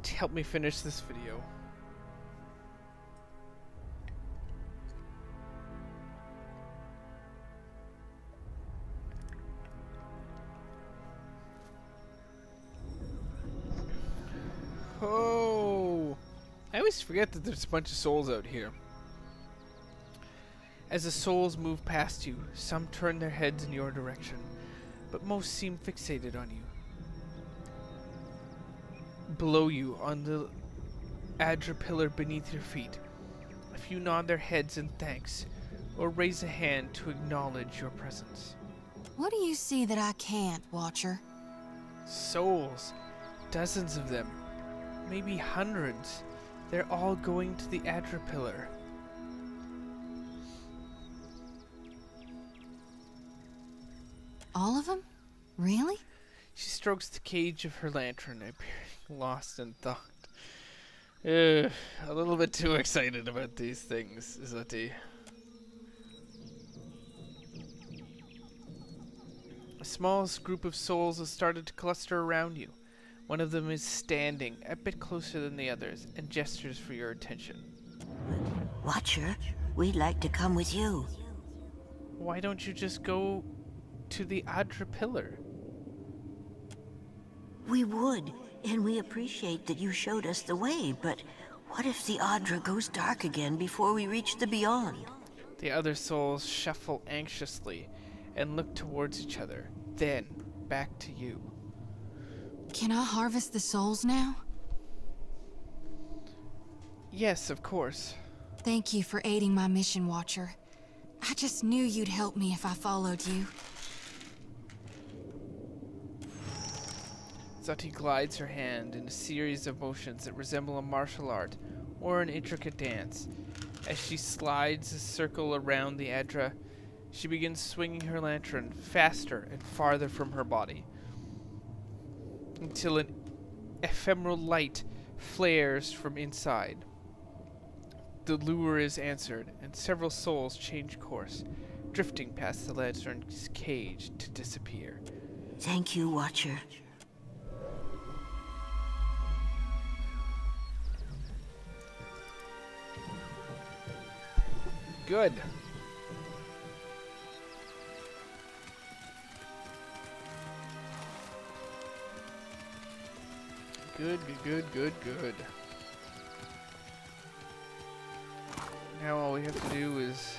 To help me finish this video. Oh, I always forget that there's a bunch of souls out here. As the souls move past you, some turn their heads in your direction, but most seem fixated on you. Below you, on the Audra pillar beneath your feet, a few nod their heads in thanks, or raise a hand to acknowledge your presence. What do you see that I can't, Watcher? Souls, dozens of them. Maybe hundreds. They're all going to the Audra pillar. All of them? Really? She strokes the cage of her lantern, appearing lost in thought. A little bit too excited about these things, Xoti. A small group of souls has started to cluster around you. One of them is standing, a bit closer than the others, and gestures for your attention. Watcher, we'd like to come with you. Why don't you just go to the Adra Pillar? We would, and we appreciate that you showed us the way, but what if the Adra goes dark again before we reach the Beyond? The other souls shuffle anxiously and look towards each other, then back to you. Can I harvest the souls now? Yes, of course. Thank you for aiding my mission, Watcher. I just knew you'd help me if I followed you. Xoti glides her hand in a series of motions that resemble a martial art or an intricate dance. As she slides a circle around the Adra, she begins swinging her lantern faster and farther from her body, until an ephemeral light flares from inside. The lure is answered, and several souls change course, drifting past the lantern's cage to disappear. Thank you, Watcher. Good. Good. Now all we have to do is,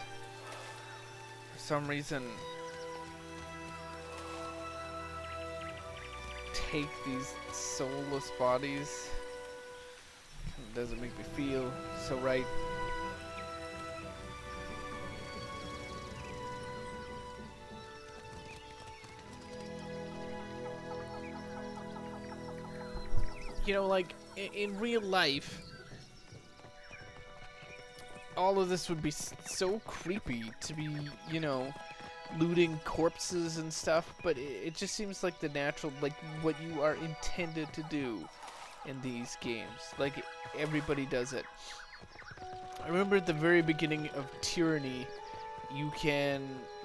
for some reason, take these soulless bodies. It doesn't make me feel so right. You know, like, in real life, all of this would be so creepy to be, you know, looting corpses and stuff, but it just seems like the natural, like, what you are intended to do in these games. Like, everybody does it. I remember at the very beginning of Tyranny, you can,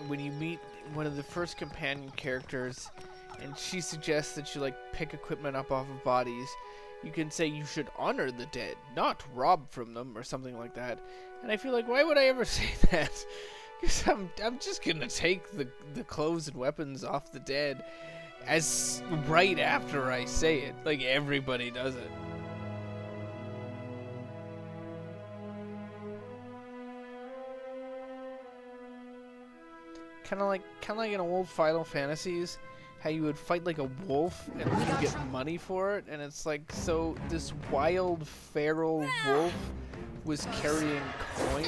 when you meet one of the first companion characters, and she suggests that you, like, pick equipment up off of bodies, you can say you should honor the dead, not rob from them, or something like that. And I feel like, why would I ever say that? Because I'm just gonna take the clothes and weapons off the dead as right after I say it. Like, everybody does it. Kind of like in old Final Fantasies, how you would fight like a wolf and you get money for it, and it's like, so this wild feral wolf was carrying coin.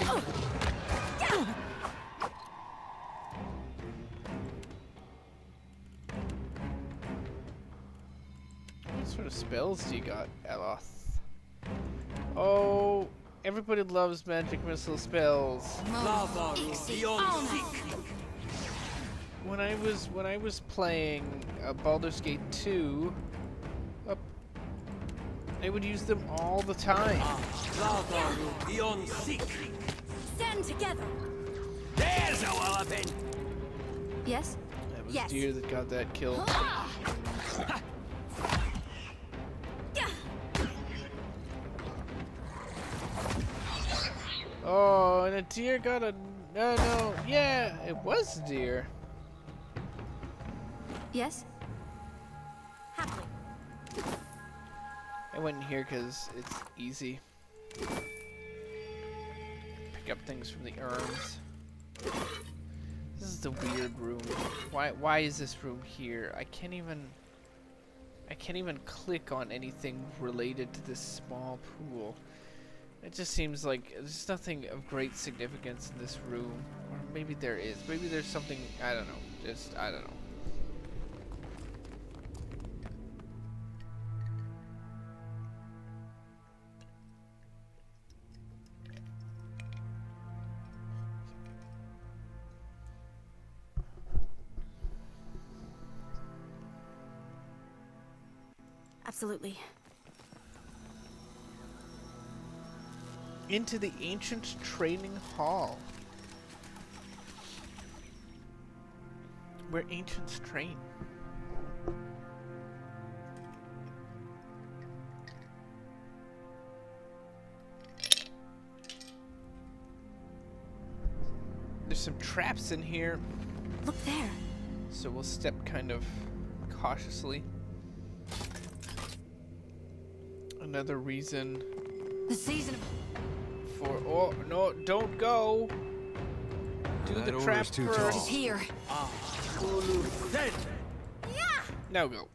What sort of spells do you got, Eothis? Oh, everybody loves magic missile spells. When I was playing Baldur's Gate 2, I would use them all the time. Stand together. There's a walloping. Yes. That was Deer that got that kill. Oh, and a deer got a no, yeah, it was a deer. Yes. Happily. I went in here because it's easy. Pick up things from the urns. This is the weird room. Why is this room here? I can't even click on anything related to this small pool. It just seems like there's nothing of great significance in this room. Or maybe there is. Maybe there's something, I don't know. I don't know. Absolutely. Into the ancient training hall. Where ancients train. There's some traps in here. Look there. So we'll step kind of cautiously. Another reason The season of... for... Oh, no, don't go. Do That the order's trap too first. tall. He's here. Now go.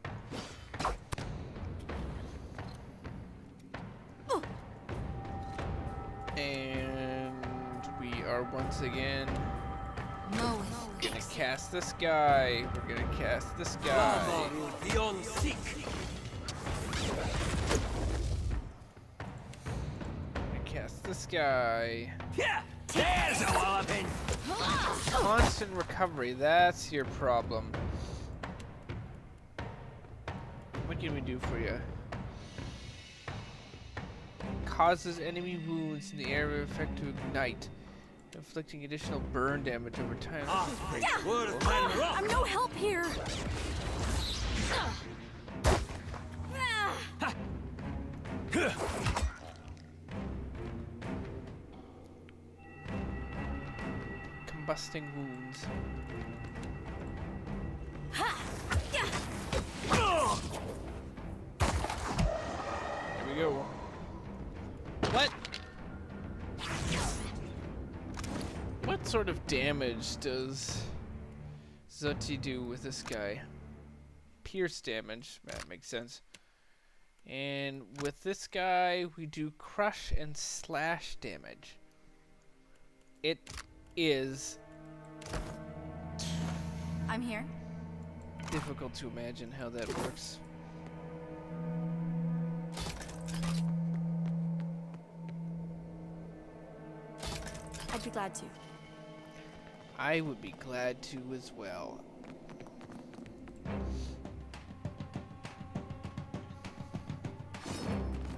And we are once again No, gonna cast this guy. We're gonna cast this guy. Beyond seek. Gonna cast this guy. Yeah, there's a walloping. Constant recovery, that's your problem. What can we do for you? Causes enemy wounds in the area of effect to ignite, inflicting additional burn damage over time. This is pretty cool. I'm no help here. Combusting wounds. Here we go. What? What sort of damage does Xoti do with this guy? Pierce damage. That makes sense. And with this guy, we do crush and slash damage. It is I'm here. difficult to imagine how that works. I'd be glad to. I would be glad to as well.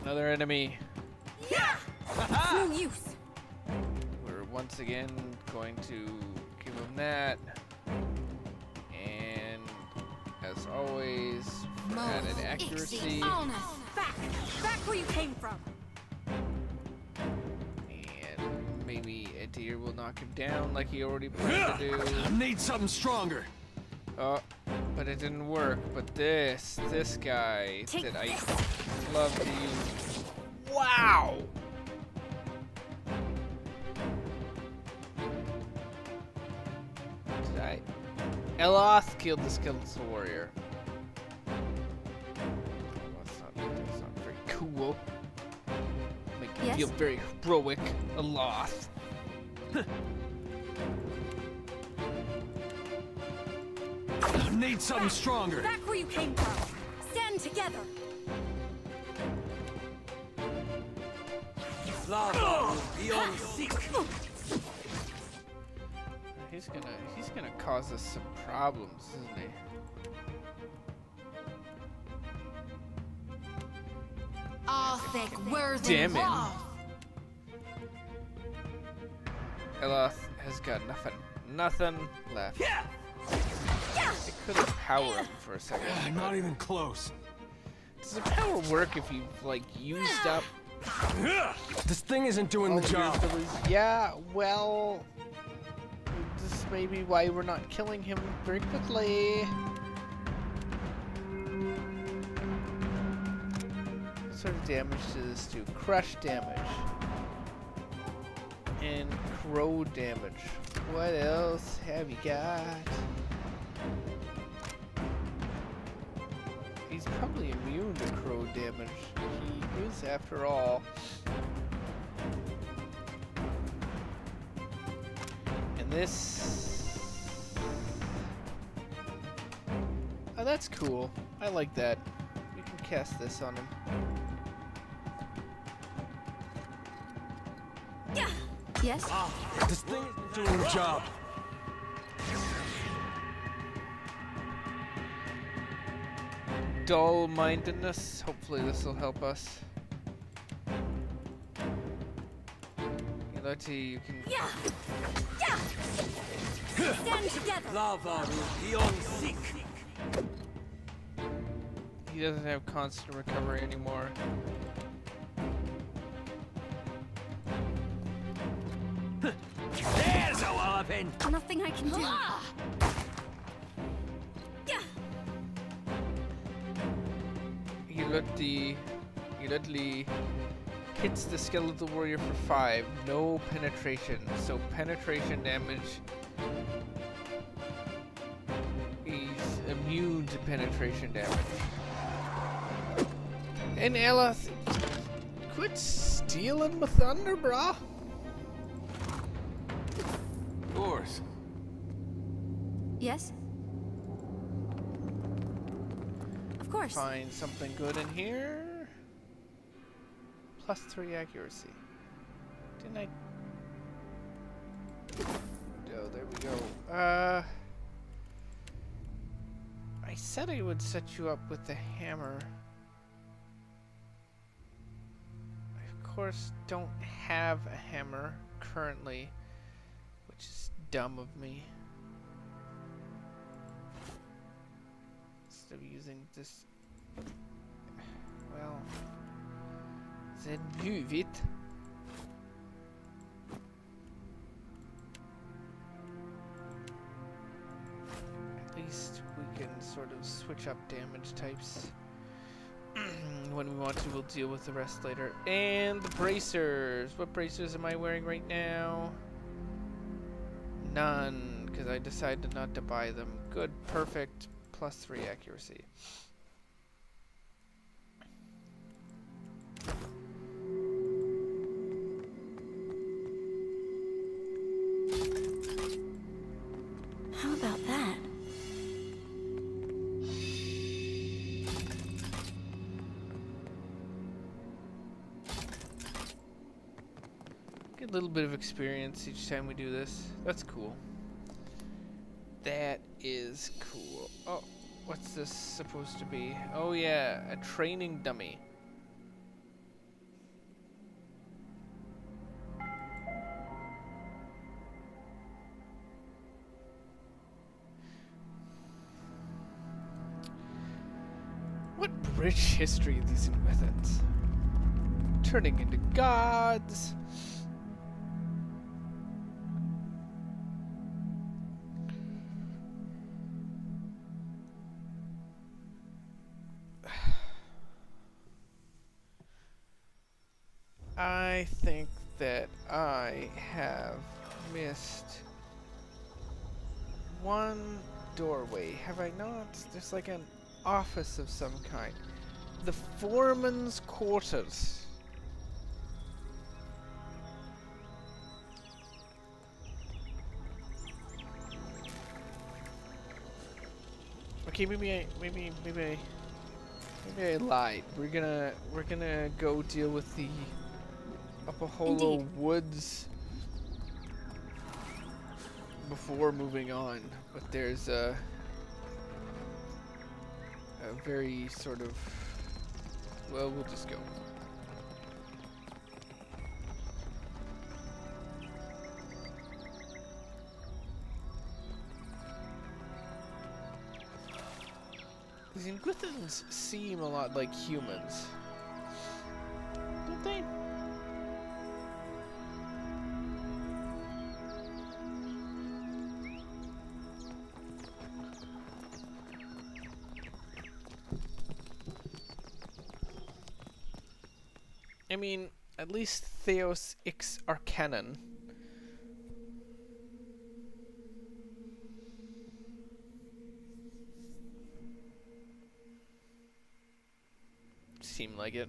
Another enemy. It's no use. We're once again going to give him that. And as always, for added accuracy. Back where you came from. And maybe Eder will knock him down like he already planned to do. I need something stronger. Oh, but it didn't work. But this guy that I love to use. Wow! Did I? Eothis killed the skeletal warrior. That's not very cool. Make me feel very heroic. Eothis. I need something stronger. Back where you came from. Stand together. Lava beyond seek. He's gonna cause us some problems, isn't he? Arthik, worthy Damn it. love. Eothis has got nothing left. It could have power him for a second. Not even close. Does the power work if you've like used up? This thing isn't doing the job. Yeah, well, this may be why we're not killing him very quickly. What sort of damage does this do? Crush damage. And crow damage. What else have you got? He's probably immune to crow damage. He is, after all. And this... Oh, that's cool. I like that. We can cast this on him. Yes? This thing isn't doing the job. dull-mindedness. Hopefully this will help us. Yololti, you can... Stand together. He doesn't have constant recovery anymore. There's a walloping! Nothing I can do. Yololti hits the skeletal warrior for 5. No penetration. So penetration damage. He's immune to penetration damage. And Eothis, quit stealing my thunder, brah. Of course. Yes? Of course. Find something good in here. +3 accuracy. Didn't I? Oh, there we go. I said I would set you up with the hammer. I, of course, don't have a hammer currently, which is dumb of me. Instead of using this, well, then move it. At least we can sort of switch up damage types. When we want to, we'll deal with the rest later. And the bracers. What bracers am I wearing right now? None, because I decided not to buy them. Good, perfect. +3 accuracy. How about that? Get a little bit of experience each time we do this. That's cool. That is cool. Oh, what's this supposed to be? Oh yeah, a training dummy. What rich history these Engwithans. Turning into gods. I think that I have missed one doorway. Have I not? There's like an office of some kind. The foreman's quarters. Okay, maybe I lied. We're gonna go deal with the Upaholo Woods before moving on, but there's a very sort of, well, we'll just go. These Engwithans seem a lot like humans, don't they? I mean, at least Theos Ix are canon. Seem like it.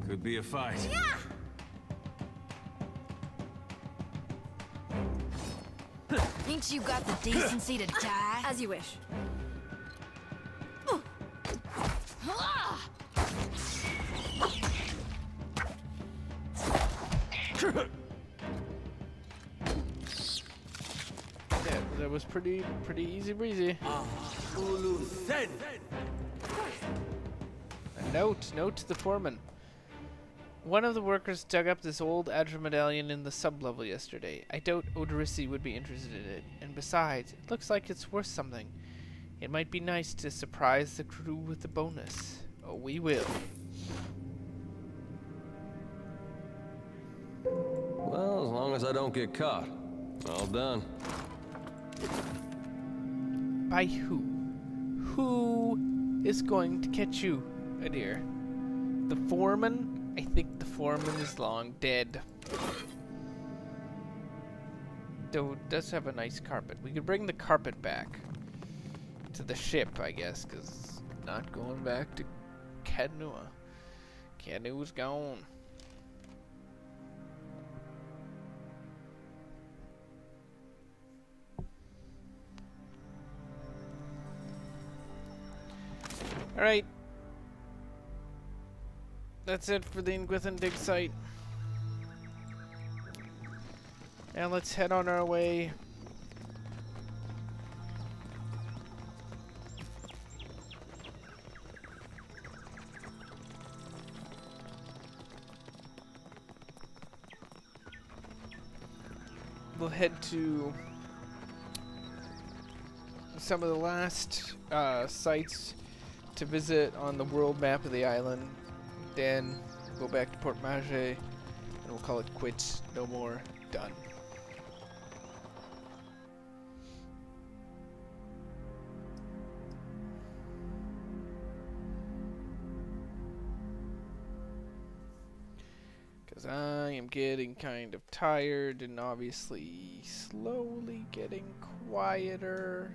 Could be a fight. Yeah! Ain't you got the decency to die? As you wish. That was pretty easy breezy. A note to the foreman. One of the workers dug up this old Adra medallion in the sublevel yesterday. I doubt Oderisi would be interested in it, and besides, it looks like it's worth something. It might be nice to surprise the crew with the bonus. Oh, we will. Well, as long as I don't get caught. All done. By who? Who is going to catch you, Eder? The foreman? I think the foreman is long dead. Though it does have a nice carpet. We could bring the carpet back to the ship, I guess, because not going back to Cadnua. Cadnua's gone. Alright. That's it for the Engwithan digsite. Now let's head on our way. We'll head to some of the last sites to visit on the world map of the island. Then go back to Port Mage, and we'll call it quits. No more. Done. Because I am getting kind of tired and obviously slowly getting quieter.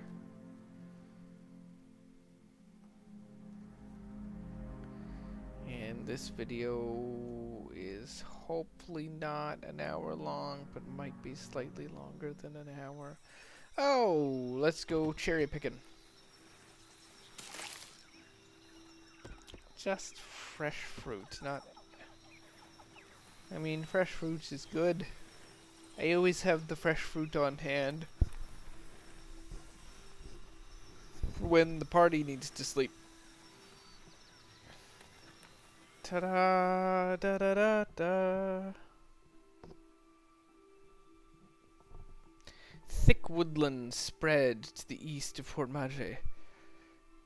And this video is hopefully not an hour long, but might be slightly longer than an hour. Oh, let's go cherry picking. Just fresh fruit, not... I mean, fresh fruit is good. I always have the fresh fruit on hand when the party needs to sleep. Ta-da, da-da-da-da. Thick woodlands spread to the east of Port Mage.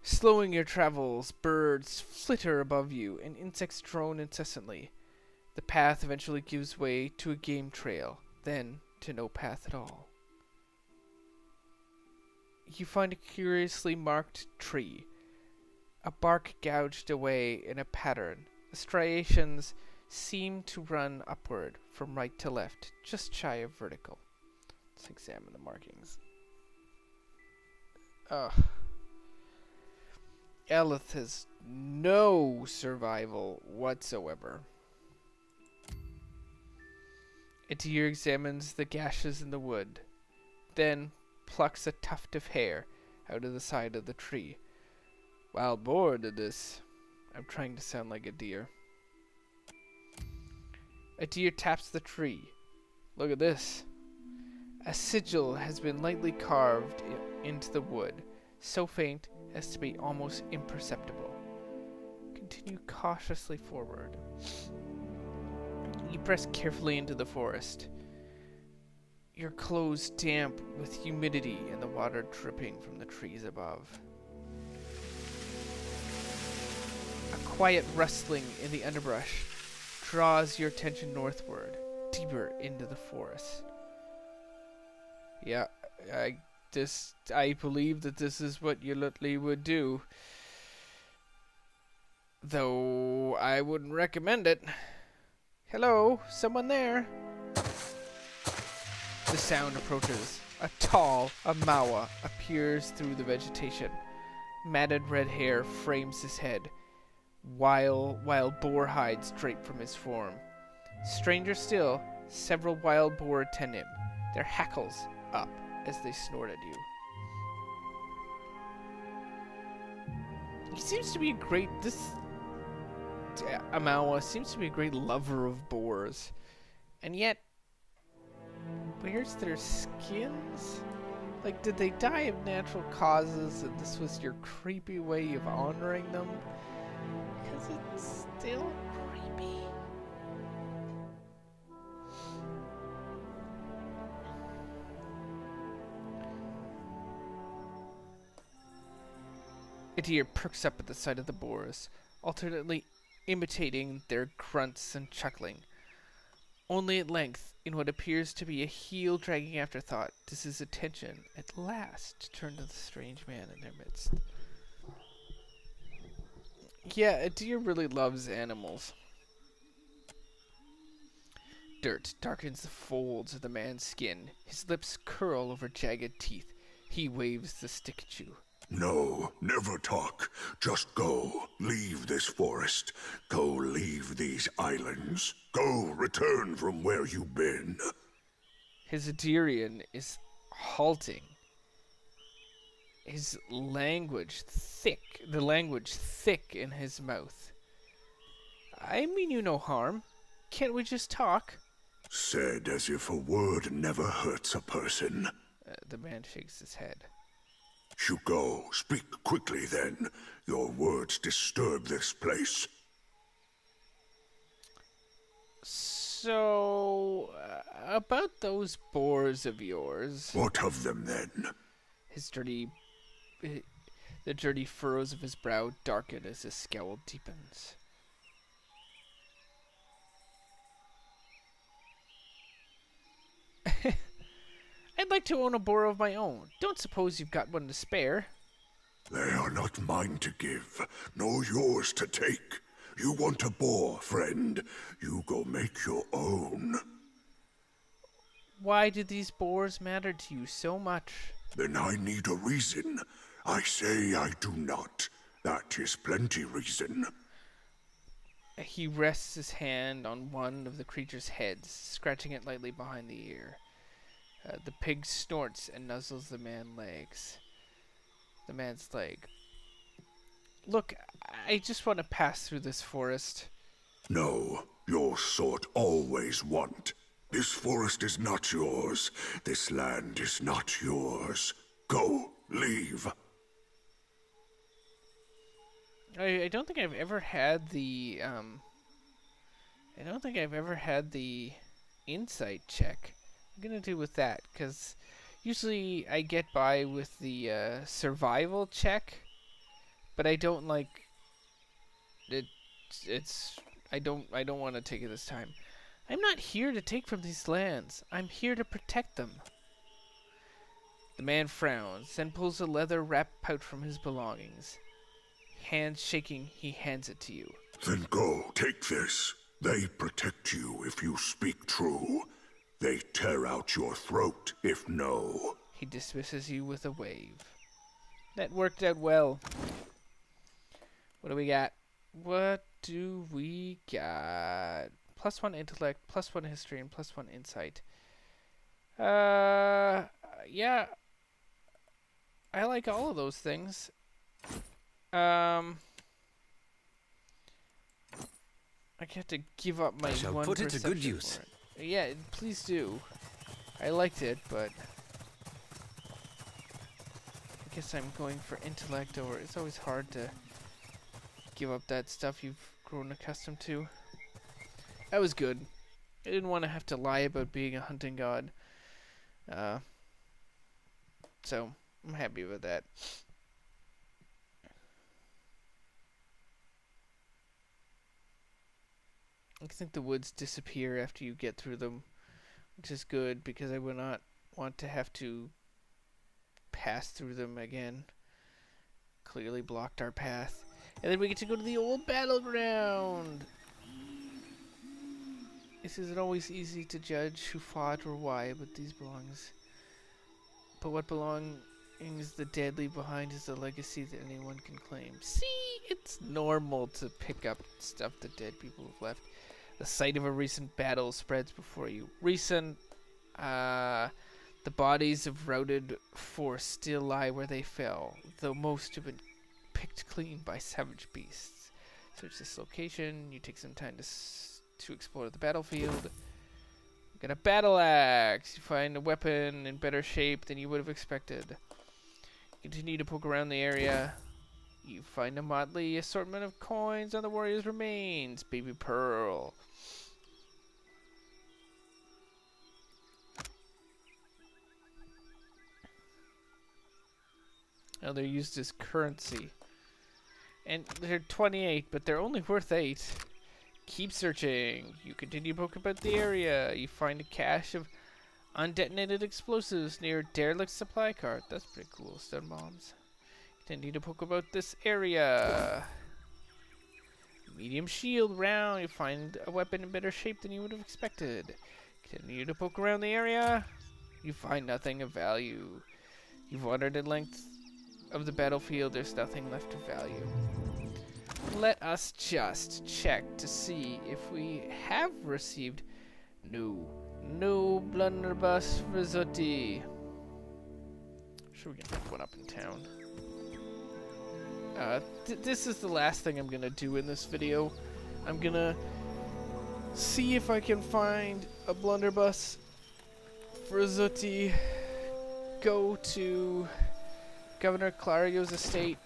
Slowing your travels, birds flitter above you, and insects drone incessantly. The path eventually gives way to a game trail, then to no path at all. You find a curiously marked tree, a bark gouged away in a pattern. The striations seem to run upward from right to left, just shy of vertical. Let's examine the markings. Eothis has no survival whatsoever. Eder examines the gashes in the wood, then plucks a tuft of hair out of the side of the tree. Wild boar did this. I'm trying to sound like a deer. A deer taps the tree. Look at this. A sigil has been lightly carved into the wood, so faint as to be almost imperceptible. Continue cautiously forward. You press carefully into the forest. Your clothes damp with humidity and the water dripping from the trees above. A quiet rustling in the underbrush draws your attention northward, deeper into the forest. Yeah, I believe that this is what Yololti would do. Though I wouldn't recommend it. Hello, someone there? The sound approaches. A tall Amawa appears through the vegetation. Matted red hair frames his head, while boar hides drape from his form. Stranger still, several wild boar attend him, their hackles up as they snort at you. He seems to be a great... Amawa seems to be a great lover of boars. And yet... where's their skins? Like, did they die of natural causes and this was your creepy way of honoring them? Because it's still creepy. Eder perks up at the sight of the boars, alternately imitating their grunts and chuckling. Only at length, in what appears to be a heel-dragging afterthought, does his attention at last turn to the strange man in their midst. Yeah, Eder really loves animals. Dirt darkens the folds of the man's skin. His lips curl over jagged teeth. He waves the stick at you. No, never talk. Just go. Leave this forest. Go leave these islands. Go return from where you've been. His Ederian is halting. His language thick. The language thick in his mouth. I mean you no harm. Can't we just talk? Said as if a word never hurts a person. The man shakes his head. You go. Speak quickly, then. Your words disturb this place. So, about those boars of yours. What of them, then? The dirty furrows of his brow darken as his scowl deepens. I'd like to own a boar of my own. Don't suppose you've got one to spare. They are not mine to give, nor yours to take. You want a boar, friend. You go make your own. Why do these boars matter to you so much? Then I need a reason. I say I do not. That is plenty reason. He rests his hand on one of the creature's heads, scratching it lightly behind the ear. The pig snorts and nuzzles the man's leg. Look, I just want to pass through this forest. No, your sort always want. This forest is not yours. This land is not yours. Go, leave. I don't think I've ever had the insight check. I'm gonna do with that, because usually I get by with the survival check, but I don't like it. I don't want to take it this time. I'm not here to take from these lands. I'm here to protect them. The man frowns, then pulls a leather-wrapped pouch from his belongings. Hands shaking, he hands it to you. Then go, take this. They protect you if you speak true. They tear out your throat if no. He dismisses you with a wave. That worked out well. What do we got? What do we got? +1 intellect, +1 history, and +1 insight. Yeah. I like all of those things. I have to give up my I shall one put it to good perception use. for it. Yeah, please do. I liked it, but I guess I'm going for intellect, or it's always hard to give up that stuff you've grown accustomed to. That was good. I didn't want to have to lie about being a hunting god. So, I'm happy with that. I think the woods disappear after you get through them, which is good because I would not want to have to pass through them again. Clearly blocked our path. And then we get to go to the old battleground! This isn't always easy to judge who fought or why, but these belongs. But what belongings the dead leave behind is a legacy that anyone can claim. See, it's normal to pick up stuff that dead people have left. The site of a recent battle spreads before you. Recent, the bodies of routed force still lie where they fell, though most have been picked clean by savage beasts. Search this location. You take some time to explore the battlefield. Get a battle axe. You find a weapon in better shape than you would have expected. Continue to poke around the area. You find a motley assortment of coins on the warrior's remains. Baby pearl. Now they're used as currency. And they're 28, but they're only worth 8. Keep searching. You continue to poke about the area. You find a cache of undetonated explosives near a derelict supply cart. That's pretty cool. Stun bombs. Continue to poke about this area. Medium shield round. You find a weapon in better shape than you would have expected. Continue to poke around the area. You find nothing of value. You've wandered the length of the battlefield. There's nothing left of value. Let us just check to see if we have received no blunderbuss for Xoti. I'm sure we can pick one up in town. This is the last thing I'm gonna do in this video. I'm gonna see if I can find a blunderbuss for Xoti. Go to Governor Clario's estate,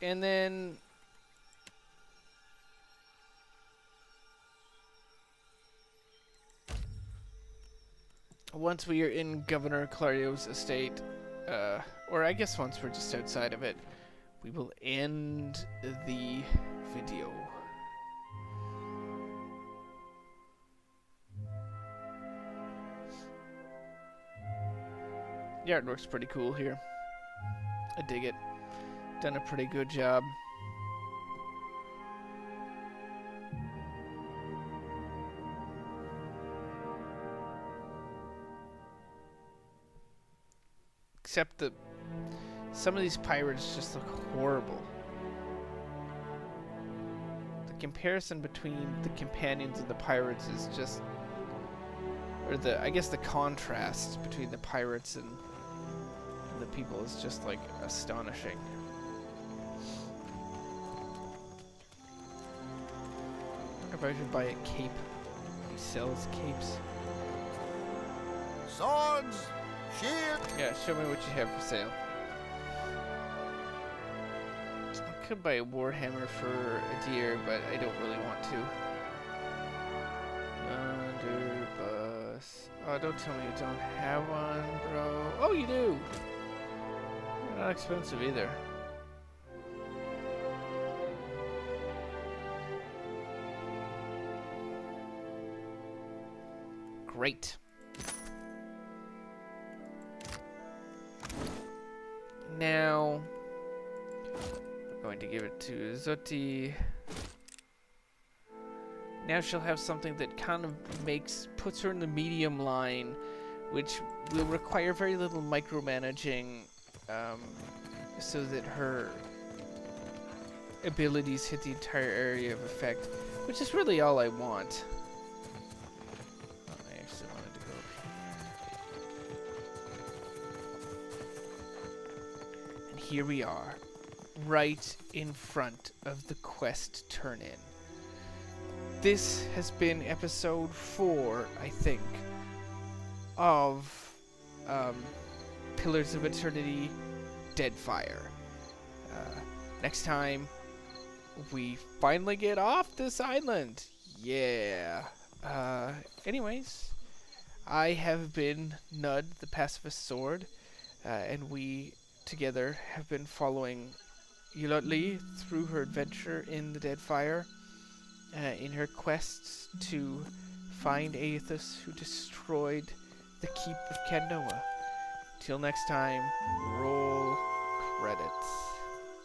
and then once we are in Governor Clario's estate, or I guess once we're just outside of it, we will end the video. The artwork's pretty cool here. I dig it. Done a pretty good job. Except that some of these pirates just look horrible. The comparison between the companions and the pirates is just, or I guess the contrast between the pirates and the people is just like astonishing. I wonder if I should buy a cape. He sells capes. Swords, shield. Yeah, show me what you have for sale. I could buy a warhammer for a deer, but I don't really want to. Blunderbuss. Oh, don't tell me you don't have one, bro. Oh, you do. Not expensive either. Great. Now, we're going to give it to Xoti. Now she'll have something that kind of puts her in the medium line, which will require very little micromanaging, so that her abilities hit the entire area of effect, which is really all I want. Oh, I actually wanted to go up here. And here we are, right in front of the quest turn-in. This has been episode 4, I think, of Pillars of Eternity Deadfire. Next time, we finally get off this island. Yeah. Anyways, I have been Nud, the Pacifist Sword, and we together have been following Yololti through her adventure in the Deadfire, in her quests to find Eothis, who destroyed the Keep of Canoa. Till next time, roll credits.